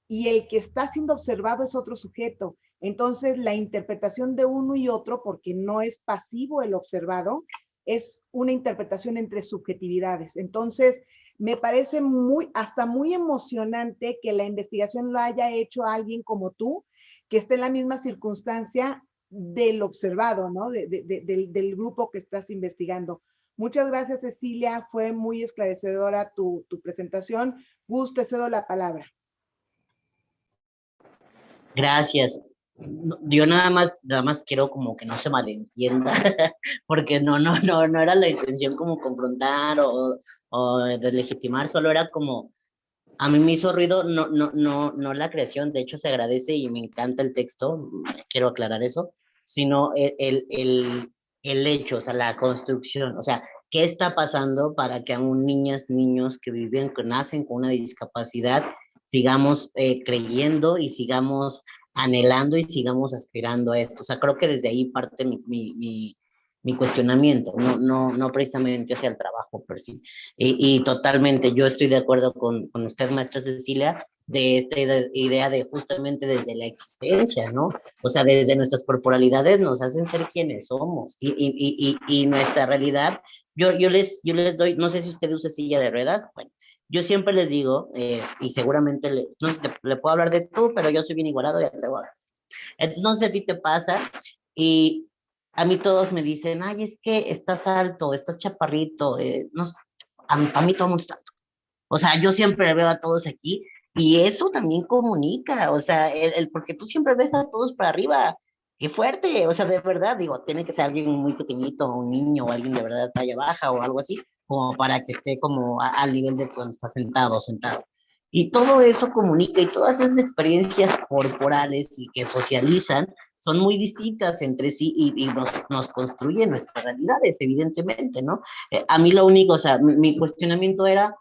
[SPEAKER 1] y el que está siendo observado es otro sujeto. Entonces, la interpretación de uno y otro, porque no es pasivo el observado, es una interpretación entre subjetividades. Entonces, me parece hasta muy emocionante que la investigación lo haya hecho alguien como tú, que esté en la misma circunstancia del observado, ¿no? Del grupo que estás investigando. Muchas gracias, Cecilia. Fue muy esclarecedora tu presentación. Gus, te cedo la palabra.
[SPEAKER 7] Gracias. Yo nada más quiero como que no se malentienda, porque no era la intención como confrontar o deslegitimar, solo era como, a mí me hizo ruido, no la creación, de hecho se agradece y me encanta el texto, quiero aclarar eso, sino el hecho, o sea, la construcción, o sea, ¿qué está pasando para que aún niñas, niños que nacen con una discapacidad, sigamos creyendo y sigamos anhelando y sigamos aspirando a esto? O sea, creo que desde ahí parte mi cuestionamiento, no precisamente hacia el trabajo per sí. Y totalmente, yo estoy de acuerdo con usted, maestra Cecilia, de esta idea de justamente desde la existencia, ¿no? O sea, desde nuestras corporalidades nos hacen ser quienes somos y nuestra realidad, yo les doy, no sé si usted usa silla de ruedas, bueno, yo siempre les digo, y seguramente, no sé si le puedo hablar de tú, pero yo soy bien igualado y te voy a hablar. Entonces, no sé si a ti te pasa, y a mí todos me dicen, ay, es que estás alto, estás chaparrito, no, a mí todo el mundo está alto. O sea, yo siempre veo a todos aquí, y eso también comunica, o sea, porque tú siempre ves a todos para arriba, qué fuerte, o sea, de verdad, digo, tiene que ser alguien muy pequeñito, un niño, o alguien de verdad talla baja, o algo así, como para que esté como al nivel de cuando está sentado o sentado. Y todo eso comunica y todas esas experiencias corporales y que socializan son muy distintas entre sí y nos construyen nuestras realidades, evidentemente, ¿no? A mí lo único, o sea, mi cuestionamiento era,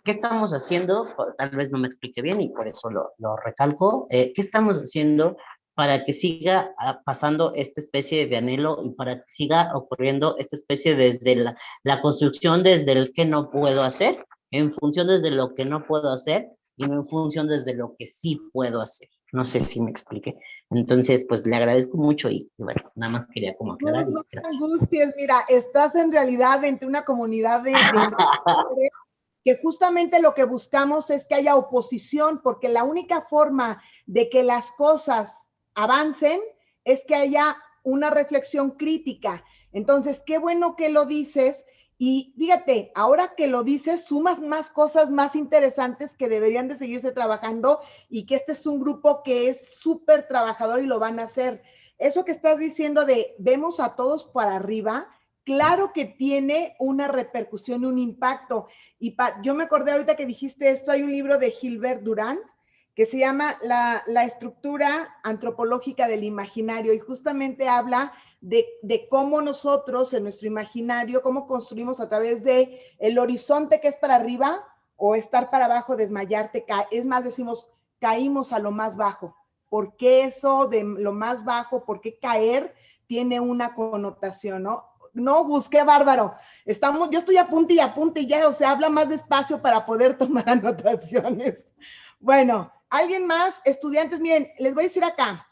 [SPEAKER 7] ¿qué estamos haciendo? Tal vez no me expliqué bien y por eso lo recalco. ¿Qué estamos haciendo para que siga pasando esta especie de anhelo y para que siga ocurriendo esta especie desde la construcción desde el que no puedo hacer, en función desde lo que no puedo hacer y no en función desde lo que sí puedo hacer? No sé si me expliqué. Entonces, pues le agradezco mucho y bueno, nada más quería como aclarar.
[SPEAKER 1] No,
[SPEAKER 7] Y
[SPEAKER 1] no te
[SPEAKER 7] gracias.
[SPEAKER 1] angusties, mira, estás en realidad entre una comunidad de que justamente lo que buscamos es que haya oposición, porque la única forma de que las cosas avancen es que haya una reflexión crítica. Entonces, qué bueno que lo dices. Y fíjate, ahora que lo dices, sumas más cosas más interesantes que deberían de seguirse trabajando y que este es un grupo que es súper trabajador y lo van a hacer. Eso que estás diciendo de vemos a todos para arriba, claro que tiene una repercusión, un impacto. Y yo me acordé ahorita que dijiste esto, hay un libro de Gilbert Durant que se llama la estructura antropológica del imaginario y justamente habla de cómo nosotros en nuestro imaginario, cómo construimos a través de el horizonte que es para arriba o estar para abajo, desmayarte, es más, decimos, caímos a lo más bajo. ¿Por qué eso de lo más bajo? ¿Por qué caer? Tiene una connotación, ¿no? No, busqué bárbaro. Yo estoy a punto y ya, o sea, habla más despacio para poder tomar anotaciones. Bueno, ¿alguien más? Estudiantes, miren, les voy a decir acá,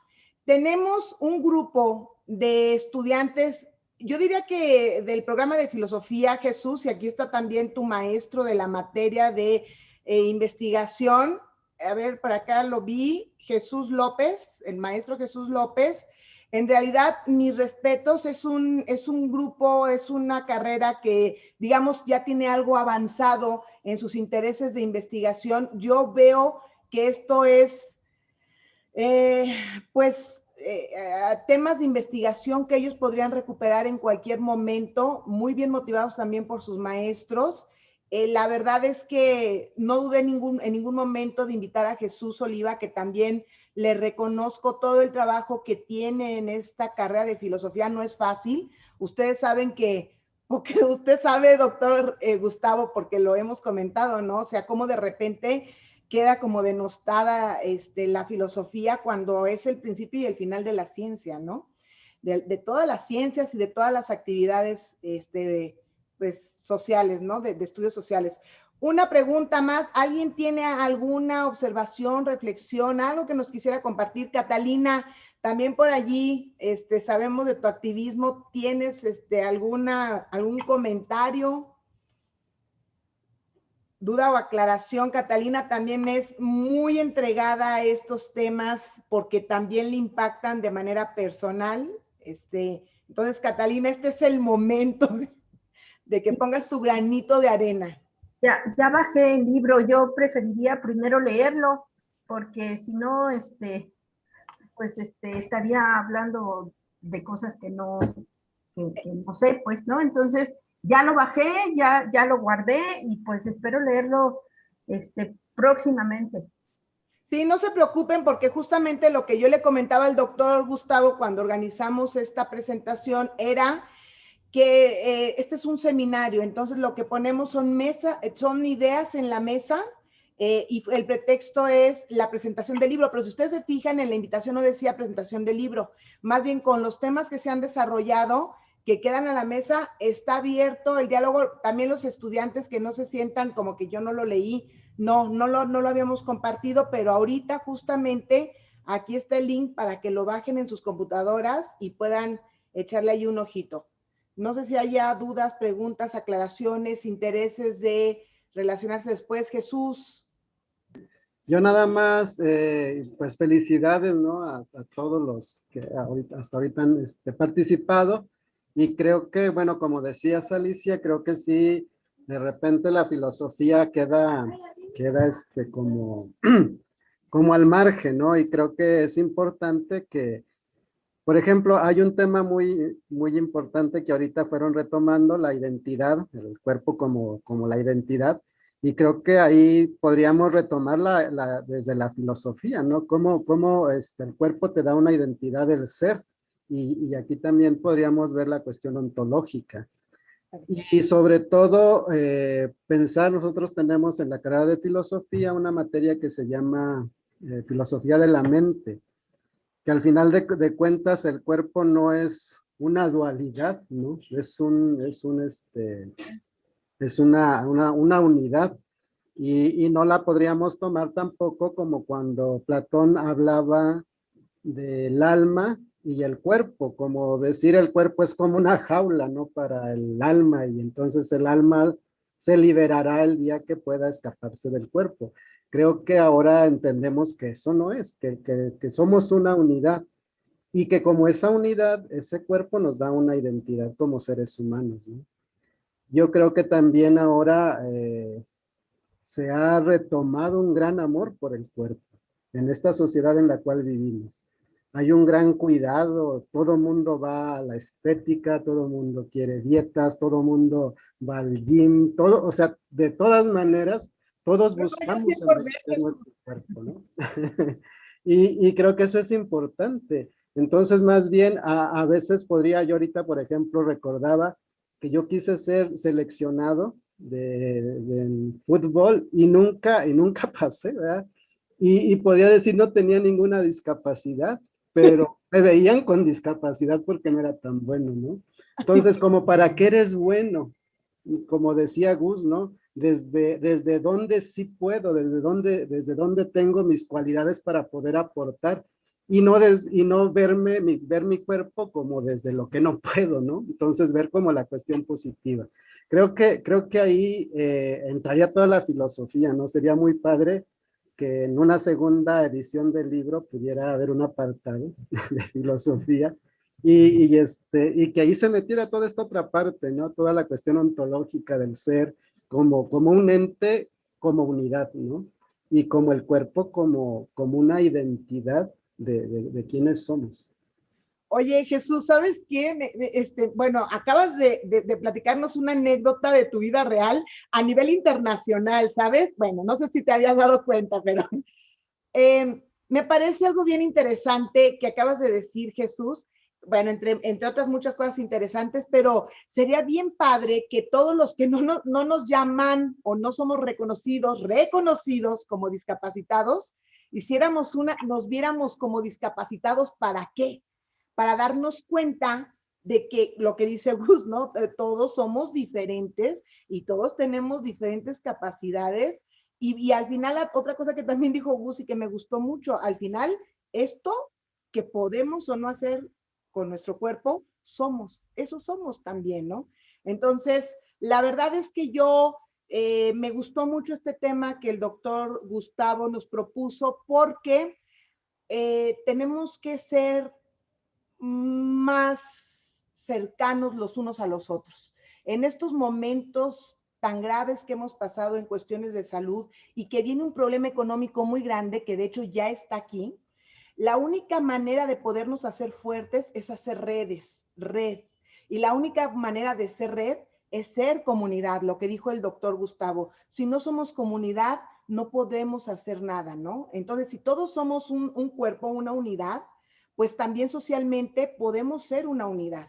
[SPEAKER 1] tenemos un grupo de estudiantes, yo diría que del programa de filosofía, Jesús, y aquí está también tu maestro de la materia de investigación, a ver, por acá lo vi, Jesús López, el maestro Jesús López. En realidad, mis respetos, es un grupo, es una carrera que, digamos, ya tiene algo avanzado en sus intereses de investigación. Yo veo que esto es, pues, temas de investigación que ellos podrían recuperar en cualquier momento, muy bien motivados también por sus maestros. La verdad es que no dudé en ningún momento de invitar a Jesús Oliva, que también le reconozco todo el trabajo que tiene en esta carrera de filosofía. No es fácil. Ustedes saben porque usted sabe, doctor Gustavo, porque lo hemos comentado, ¿no? O sea, cómo de repente queda como denostada la filosofía cuando es el principio y el final de la ciencia, ¿no? De todas las ciencias y de todas las actividades pues, sociales, ¿no? De estudios sociales. Una pregunta más, ¿alguien tiene alguna observación, reflexión, algo que nos quisiera compartir? Catalina, también por allí sabemos de tu activismo, ¿tienes algún comentario? Duda o aclaración, Catalina también es muy entregada a estos temas porque también le impactan de manera personal. Entonces, Catalina, este es el momento de que pongas tu granito de arena.
[SPEAKER 9] Ya bajé el libro, yo preferiría primero leerlo, porque si no, pues estaría hablando de cosas que no sé, pues, ¿no? Entonces, ya lo bajé, ya lo guardé y pues espero leerlo próximamente.
[SPEAKER 1] Sí, no se preocupen porque justamente lo que yo le comentaba al doctor Gustavo cuando organizamos esta presentación era que este es un seminario, entonces lo que ponemos son ideas en la mesa y el pretexto es la presentación del libro, pero si ustedes se fijan en la invitación no decía presentación del libro, más bien con los temas que se han desarrollado, que quedan a la mesa, está abierto el diálogo, también los estudiantes que no se sientan como que yo no lo leí, no lo habíamos compartido, pero ahorita justamente aquí está el link para que lo bajen en sus computadoras y puedan echarle ahí un ojito. No sé si haya dudas, preguntas, aclaraciones, intereses de relacionarse después. Jesús.
[SPEAKER 4] Yo nada más, pues felicidades, ¿no? A todos los que hasta ahorita han participado. Y creo que, bueno, como decías, Alicia, creo que sí, de repente la filosofía queda como, como al margen, ¿no? Y creo que es importante que, por ejemplo, hay un tema muy importante que ahorita fueron retomando, la identidad, el cuerpo como la identidad. Y creo que ahí podríamos retomar desde la filosofía, ¿no? Cómo el cuerpo te da una identidad del ser. Y aquí también podríamos ver la cuestión ontológica. Y sobre todo, pensar, nosotros tenemos en la carrera de filosofía una materia que se llama filosofía de la mente, que al final de cuentas el cuerpo no es una dualidad, ¿no? Es una unidad. Y no la podríamos tomar tampoco como cuando Platón hablaba del alma y el cuerpo, como decir el cuerpo es como una jaula, ¿no? Para el alma, y entonces el alma se liberará el día que pueda escaparse del cuerpo. Creo que ahora entendemos que eso no es, que somos una unidad, y que como esa unidad, ese cuerpo nos da una identidad como seres humanos, ¿no? Yo creo que también ahora se ha retomado un gran amor por el cuerpo en esta sociedad en la cual vivimos. Hay un gran cuidado, todo mundo va a la estética, todo mundo quiere dietas, todo mundo va al gym, todo, o sea, de todas maneras, todos buscamos envejecer nuestro cuerpo, ¿no? Y creo que eso es importante. Entonces, más bien, a veces podría yo ahorita, por ejemplo, recordaba que yo quise ser seleccionado de fútbol y nunca pasé, ¿verdad? Y podría decir no tenía ninguna discapacidad, pero me veían con discapacidad porque no era tan bueno, ¿no? Entonces, como para qué eres bueno, como decía Gus, ¿no? Desde dónde sí puedo, desde dónde tengo mis cualidades para poder aportar, y no ver mi cuerpo como desde lo que no puedo, ¿no? Entonces ver como la cuestión positiva. Creo que ahí entraría toda la filosofía, ¿no? Sería muy padre que en una segunda edición del libro pudiera haber un apartado de filosofía, y que ahí se metiera toda esta otra parte, ¿no? Toda la cuestión ontológica del ser como un ente, como unidad, ¿no? Y como el cuerpo como una identidad de quiénes somos.
[SPEAKER 1] Oye, Jesús, ¿sabes qué? Bueno, acabas de platicarnos una anécdota de tu vida real a nivel internacional, ¿sabes? Bueno, no sé si te habías dado cuenta, pero me parece algo bien interesante que acabas de decir, Jesús. Bueno, entre otras muchas cosas interesantes, pero sería bien padre que todos los que no nos llaman o no somos reconocidos como discapacitados, nos viéramos como discapacitados. ¿Para qué? Para darnos cuenta de que lo que dice Gus, ¿no? Todos somos diferentes y todos tenemos diferentes capacidades. Y al final, otra cosa que también dijo Gus y que me gustó mucho, al final, esto que podemos o no hacer con nuestro cuerpo, eso somos también, ¿no? Entonces, la verdad es que me gustó mucho este tema que el doctor Gustavo nos propuso, porque tenemos que ser más cercanos los unos a los otros. En estos momentos tan graves que hemos pasado en cuestiones de salud y que viene un problema económico muy grande, que de hecho ya está aquí, la única manera de podernos hacer fuertes es hacer red. Y la única manera de ser red es ser comunidad, lo que dijo el doctor Gustavo. Si no somos comunidad, no podemos hacer nada, ¿no? Entonces, si todos somos un cuerpo, una unidad, pues también socialmente podemos ser una unidad.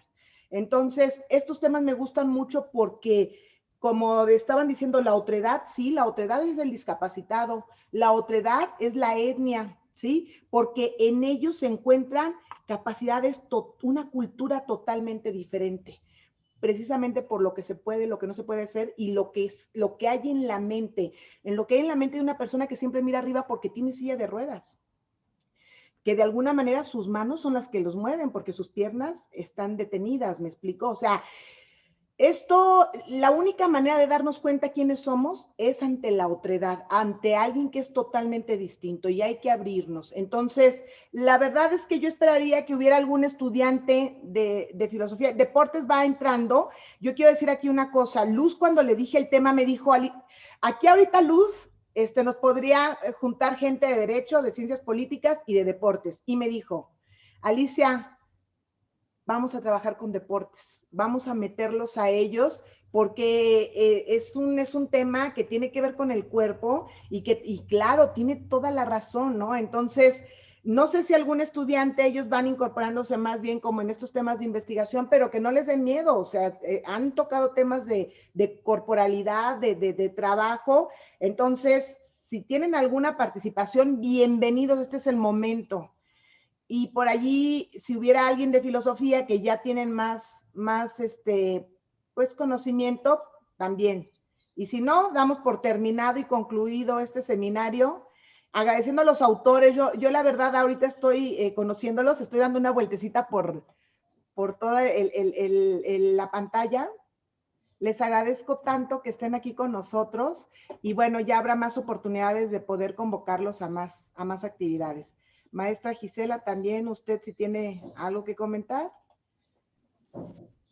[SPEAKER 1] Entonces, estos temas me gustan mucho porque, como estaban diciendo, la otredad, sí, la otredad es el discapacitado, la otredad es la etnia, ¿sí? Porque en ellos se encuentran capacidades, una cultura totalmente diferente, precisamente por lo que se puede, lo que no se puede hacer y lo que hay en la mente. En lo que hay en la mente de una persona que siempre mira arriba porque tiene silla de ruedas, que de alguna manera sus manos son las que los mueven porque sus piernas están detenidas, ¿me explico? O sea, la única manera de darnos cuenta quiénes somos es ante la otredad, ante alguien que es totalmente distinto, y hay que abrirnos. Entonces, la verdad es que yo esperaría que hubiera algún estudiante de filosofía. Deportes va entrando. Yo quiero decir aquí una cosa. Luz, cuando le dije el tema, me dijo, aquí ahorita Luz nos podría juntar gente de derecho, de ciencias políticas y de deportes. Y me dijo, Alicia, vamos a trabajar con deportes, vamos a meterlos a ellos porque es un tema que tiene que ver con el cuerpo y claro, tiene toda la razón, ¿no? Entonces, no sé si algún estudiante, ellos van incorporándose más bien como en estos temas de investigación, pero que no les den miedo, o sea, han tocado temas de corporalidad, de trabajo, entonces, si tienen alguna participación, bienvenidos, este es el momento. Y por allí, si hubiera alguien de filosofía que ya tienen más pues conocimiento, también. Y si no, damos por terminado y concluido este seminario. Agradeciendo a los autores, yo la verdad ahorita estoy conociéndolos, estoy dando una vueltecita por toda la pantalla. Les agradezco tanto que estén aquí con nosotros y bueno, ya habrá más oportunidades de poder convocarlos a más actividades. Maestra Gisela, también usted si tiene algo que comentar.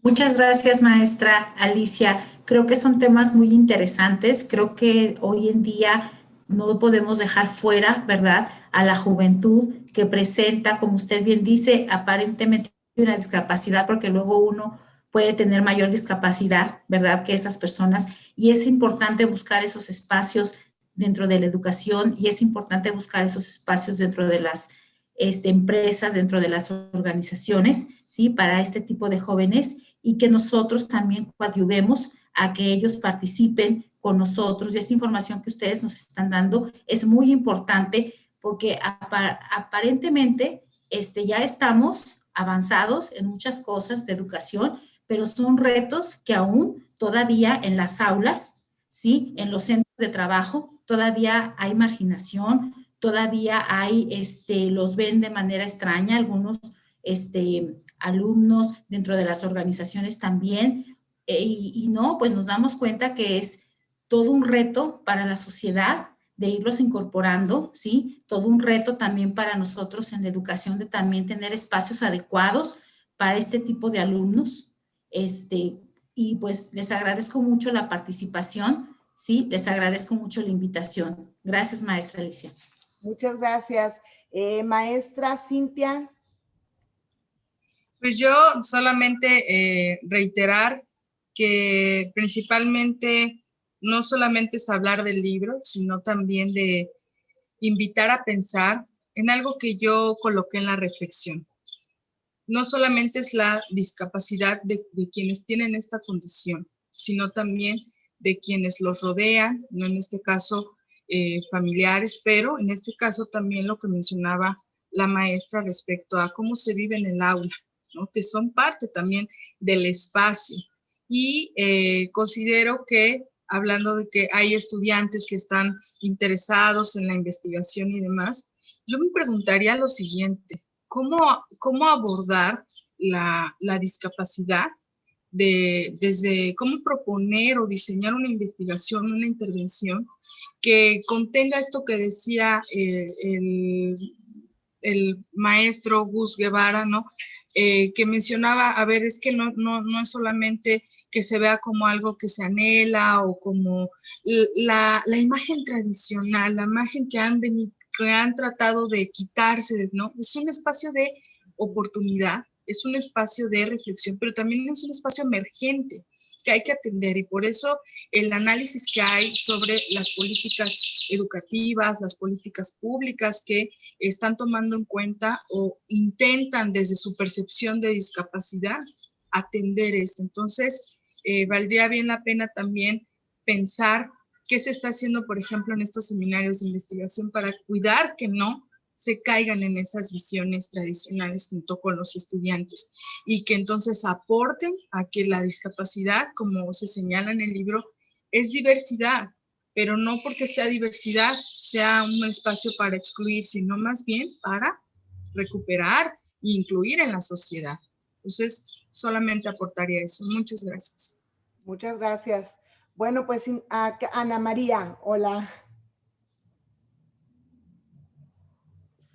[SPEAKER 10] Muchas gracias, maestra Alicia. Creo que son temas muy interesantes. Creo que hoy en día no podemos dejar fuera, ¿verdad?, a la juventud que presenta, como usted bien dice, aparentemente una discapacidad, porque luego uno puede tener mayor discapacidad, ¿verdad?, que esas personas. Y es importante buscar esos espacios dentro de la educación y es importante buscar esos espacios dentro de las empresas, dentro de las organizaciones, ¿sí?, para este tipo de jóvenes y que nosotros también coadyuvemos a que ellos participen con nosotros. Y esta información que ustedes nos están dando es muy importante porque aparentemente ya estamos avanzados en muchas cosas de educación, pero son retos que aún todavía en las aulas, ¿sí?, en los centros de trabajo, todavía hay marginación, todavía hay, los ven de manera extraña, algunos, alumnos dentro de las organizaciones también, y no, pues nos damos cuenta que es todo un reto para la sociedad de irlos incorporando, ¿sí? Todo un reto también para nosotros en la educación de también tener espacios adecuados para este tipo de alumnos, y pues les agradezco mucho la participación, ¿sí? Les agradezco mucho la invitación. Gracias, maestra Alicia.
[SPEAKER 1] Muchas gracias. Maestra Cintia.
[SPEAKER 2] Pues yo solamente reiterar que principalmente no solamente es hablar del libro, sino también de invitar a pensar en algo que yo coloqué en la reflexión. No solamente es la discapacidad de quienes tienen esta condición, sino también de quienes los rodean, no en este caso familiares, pero en este caso también lo que mencionaba la maestra respecto a cómo se vive en el aula, ¿no?, que son parte también del espacio. Y considero que, hablando de que hay estudiantes que están interesados en la investigación y demás, yo me preguntaría lo siguiente: ¿cómo abordar la discapacidad? Desde cómo proponer o diseñar una investigación, una intervención que contenga esto que decía el maestro Gus Guevara, ¿no? Que mencionaba, a ver, es que no es solamente que se vea como algo que se anhela o como la imagen tradicional, la imagen que han tratado de quitarse, ¿no? Es un espacio de oportunidad, es un espacio de reflexión, pero también es un espacio emergente que hay que atender, y por eso el análisis que hay sobre las políticas educativas, las políticas públicas que están tomando en cuenta o intentan desde su percepción de discapacidad atender esto. Entonces, valdría bien la pena también pensar qué se está haciendo, por ejemplo, en estos seminarios de investigación para cuidar que no se caigan en esas visiones tradicionales junto con los estudiantes y que entonces aporten a que la discapacidad, como se señala en el libro, es diversidad, pero no porque sea diversidad sea un espacio para excluir, sino más bien para recuperar e incluir en la sociedad. Entonces, solamente aportaría eso. Muchas gracias.
[SPEAKER 1] Muchas gracias. Bueno, pues Ana María, hola.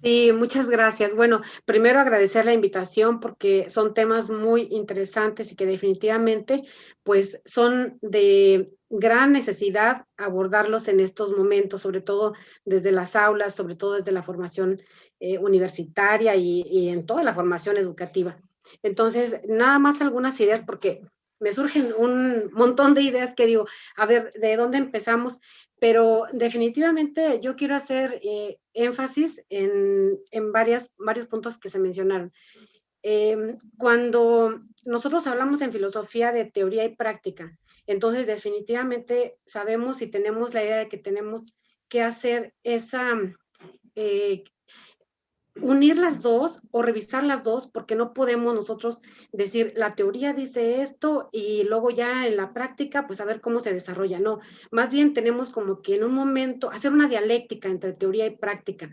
[SPEAKER 11] Sí, muchas gracias. Bueno, primero agradecer la invitación porque son temas muy interesantes y que definitivamente pues son de gran necesidad abordarlos en estos momentos, sobre todo desde las aulas, sobre todo desde la formación universitaria y en toda la formación educativa. Entonces, nada más algunas ideas porque me surgen un montón de ideas que digo, a ver, ¿de dónde empezamos? Pero definitivamente yo quiero hacer énfasis en varios puntos que se mencionaron. Cuando nosotros hablamos en filosofía de teoría y práctica, entonces definitivamente sabemos y tenemos la idea de que tenemos que hacer esa, unir las dos o revisar las dos, porque no podemos nosotros decir, la teoría dice esto y luego ya en la práctica, pues a ver cómo se desarrolla. No, más bien tenemos como que en un momento hacer una dialéctica entre teoría y práctica.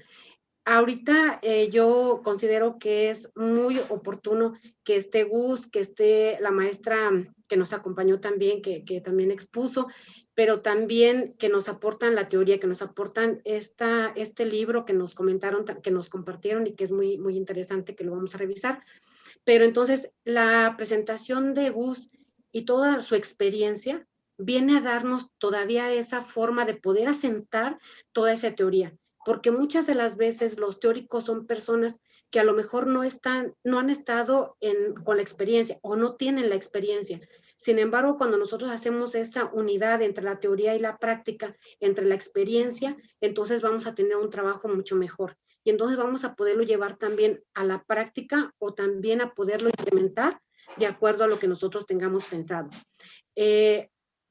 [SPEAKER 11] Ahorita yo considero que es muy oportuno que esté Gus, que esté la maestra que nos acompañó también, que también expuso, pero también que nos aportan la teoría, que nos aportan este libro que nos comentaron, que nos compartieron y que es muy, muy interesante, que lo vamos a revisar. Pero entonces la presentación de Gus y toda su experiencia viene a darnos todavía esa forma de poder asentar toda esa teoría, porque muchas de las veces los teóricos son personas que a lo mejor no han estado con la experiencia o no tienen la experiencia. Sin embargo, cuando nosotros hacemos esa unidad entre la teoría y la práctica, entre la experiencia, entonces vamos a tener un trabajo mucho mejor. Y entonces vamos a poderlo llevar también a la práctica o también a poderlo implementar de acuerdo a lo que nosotros tengamos pensado.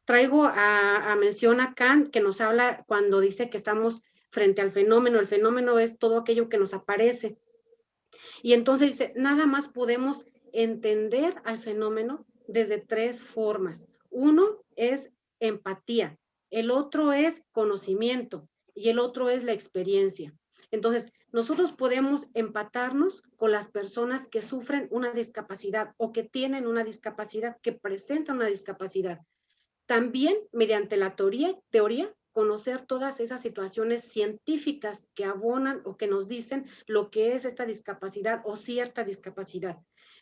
[SPEAKER 11] Traigo a mención a Kant, que nos habla cuando dice que estamos frente al fenómeno. El fenómeno es todo aquello que nos aparece. Y entonces dice, nada más podemos entender al fenómeno desde tres formas. Uno es empatía, el otro es conocimiento y el otro es la experiencia. Entonces, nosotros podemos empatarnos con las personas que sufren una discapacidad o que tienen una discapacidad, que presentan una discapacidad. También, mediante la teoría, conocer todas esas situaciones científicas que abonan o que nos dicen lo que es esta discapacidad o cierta discapacidad.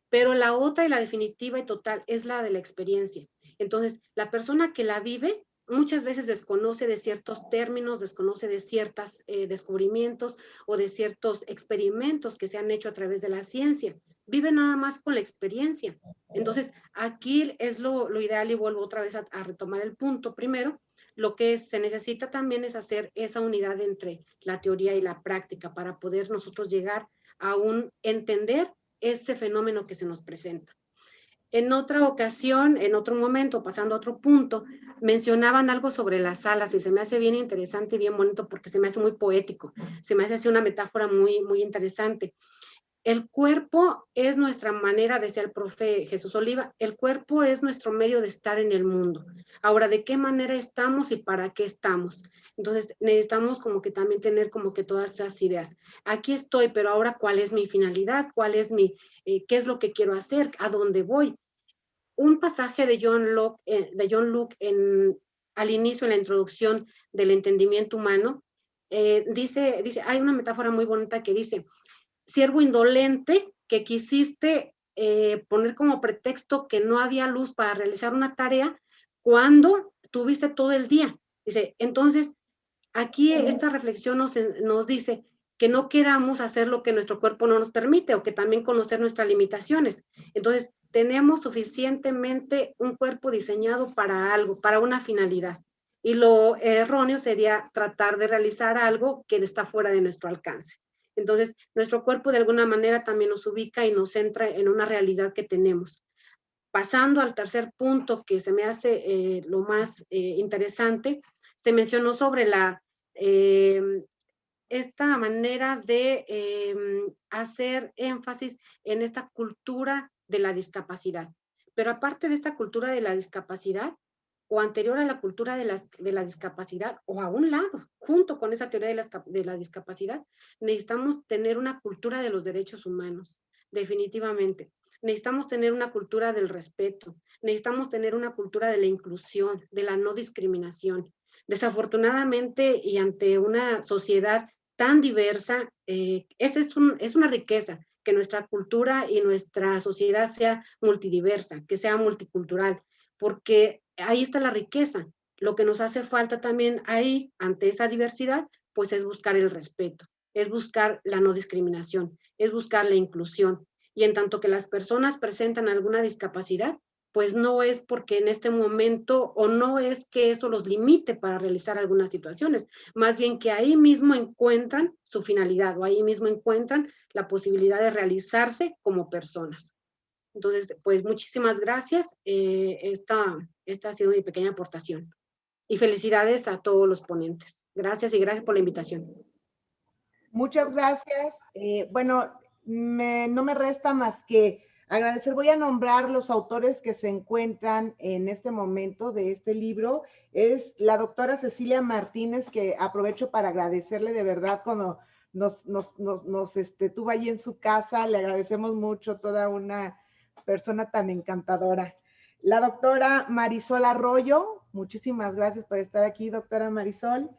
[SPEAKER 11] Pero la otra y la definitiva y total es la de la experiencia. Entonces, la persona que la vive muchas veces desconoce de ciertos términos, desconoce de ciertos descubrimientos o de ciertos experimentos que se han hecho a través de la ciencia. Vive nada más con la experiencia. Entonces, aquí es lo ideal y vuelvo otra vez a retomar el punto primero. Lo que se necesita también es hacer esa unidad entre la teoría y la práctica para poder nosotros llegar a entender ese fenómeno que se nos presenta. En otra ocasión, en otro momento, pasando a otro punto, mencionaban algo sobre las alas y se me hace bien interesante y bien bonito porque se me hace muy poético, se me hace así una metáfora muy, muy interesante. El cuerpo es nuestra manera, decía el profe Jesús Oliva, el cuerpo es nuestro medio de estar en el mundo. Ahora, ¿de qué manera estamos y para qué estamos? Entonces, necesitamos como que también tener como que todas esas ideas. Aquí estoy, pero ahora, ¿cuál es mi finalidad? ¿Cuál es qué es lo que quiero hacer? ¿A dónde voy? Un pasaje de John Locke al inicio, en la introducción del entendimiento humano, dice, hay una metáfora muy bonita que dice, siervo indolente que quisiste poner como pretexto que no había luz para realizar una tarea cuando tuviste todo el día. Dice, entonces, aquí esta reflexión nos dice que no queramos hacer lo que nuestro cuerpo no nos permite o que también conocer nuestras limitaciones. Entonces, tenemos suficientemente un cuerpo diseñado para algo, para una finalidad. Y lo erróneo sería tratar de realizar algo que está fuera de nuestro alcance. Entonces, nuestro cuerpo de alguna manera también nos ubica y nos centra en una realidad que tenemos. Pasando al tercer punto que se me hace lo más interesante, se mencionó sobre esta manera de hacer énfasis en esta cultura de la discapacidad. Pero aparte de esta cultura de la discapacidad, o anterior a la cultura de la discapacidad, o a un lado, junto con esa teoría de la discapacidad, necesitamos tener una cultura de los derechos humanos, definitivamente. Necesitamos tener una cultura del respeto, necesitamos tener una cultura de la inclusión, de la no discriminación. Desafortunadamente, y ante una sociedad tan diversa, esa es una riqueza, que nuestra cultura y nuestra sociedad sea multidiversa, que sea multicultural, porque ahí está la riqueza. Lo que nos hace falta también ahí, ante esa diversidad, pues es buscar el respeto, es buscar la no discriminación, es buscar la inclusión. Y en tanto que las personas presentan alguna discapacidad, pues no es porque en este momento, o no es que esto los limite para realizar algunas situaciones, más bien que ahí mismo encuentran su finalidad, o ahí mismo encuentran la posibilidad de realizarse como personas. Entonces, pues muchísimas gracias. Esta ha sido mi pequeña aportación. Y felicidades a todos los ponentes. Gracias y gracias por la invitación.
[SPEAKER 1] Muchas gracias. Bueno, no me resta más que agradecer. Voy a nombrar los autores que se encuentran en este momento de este libro. Es la doctora Cecilia Martínez, que aprovecho para agradecerle de verdad cuando nos tuvo allí en su casa. Le agradecemos mucho, toda una persona tan encantadora. La doctora Marisol Arroyo, muchísimas gracias por estar aquí, doctora Marisol.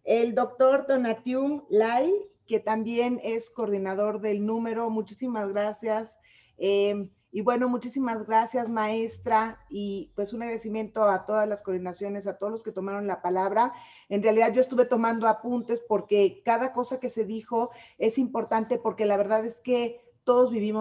[SPEAKER 1] El doctor Tonatiuh Lai, que también es coordinador del número, muchísimas gracias. Y bueno, muchísimas gracias, maestra, y pues un agradecimiento a todas las coordinaciones, a todos los que tomaron la palabra. En realidad yo estuve tomando apuntes porque cada cosa que se dijo es importante, porque la verdad es que todos vivimos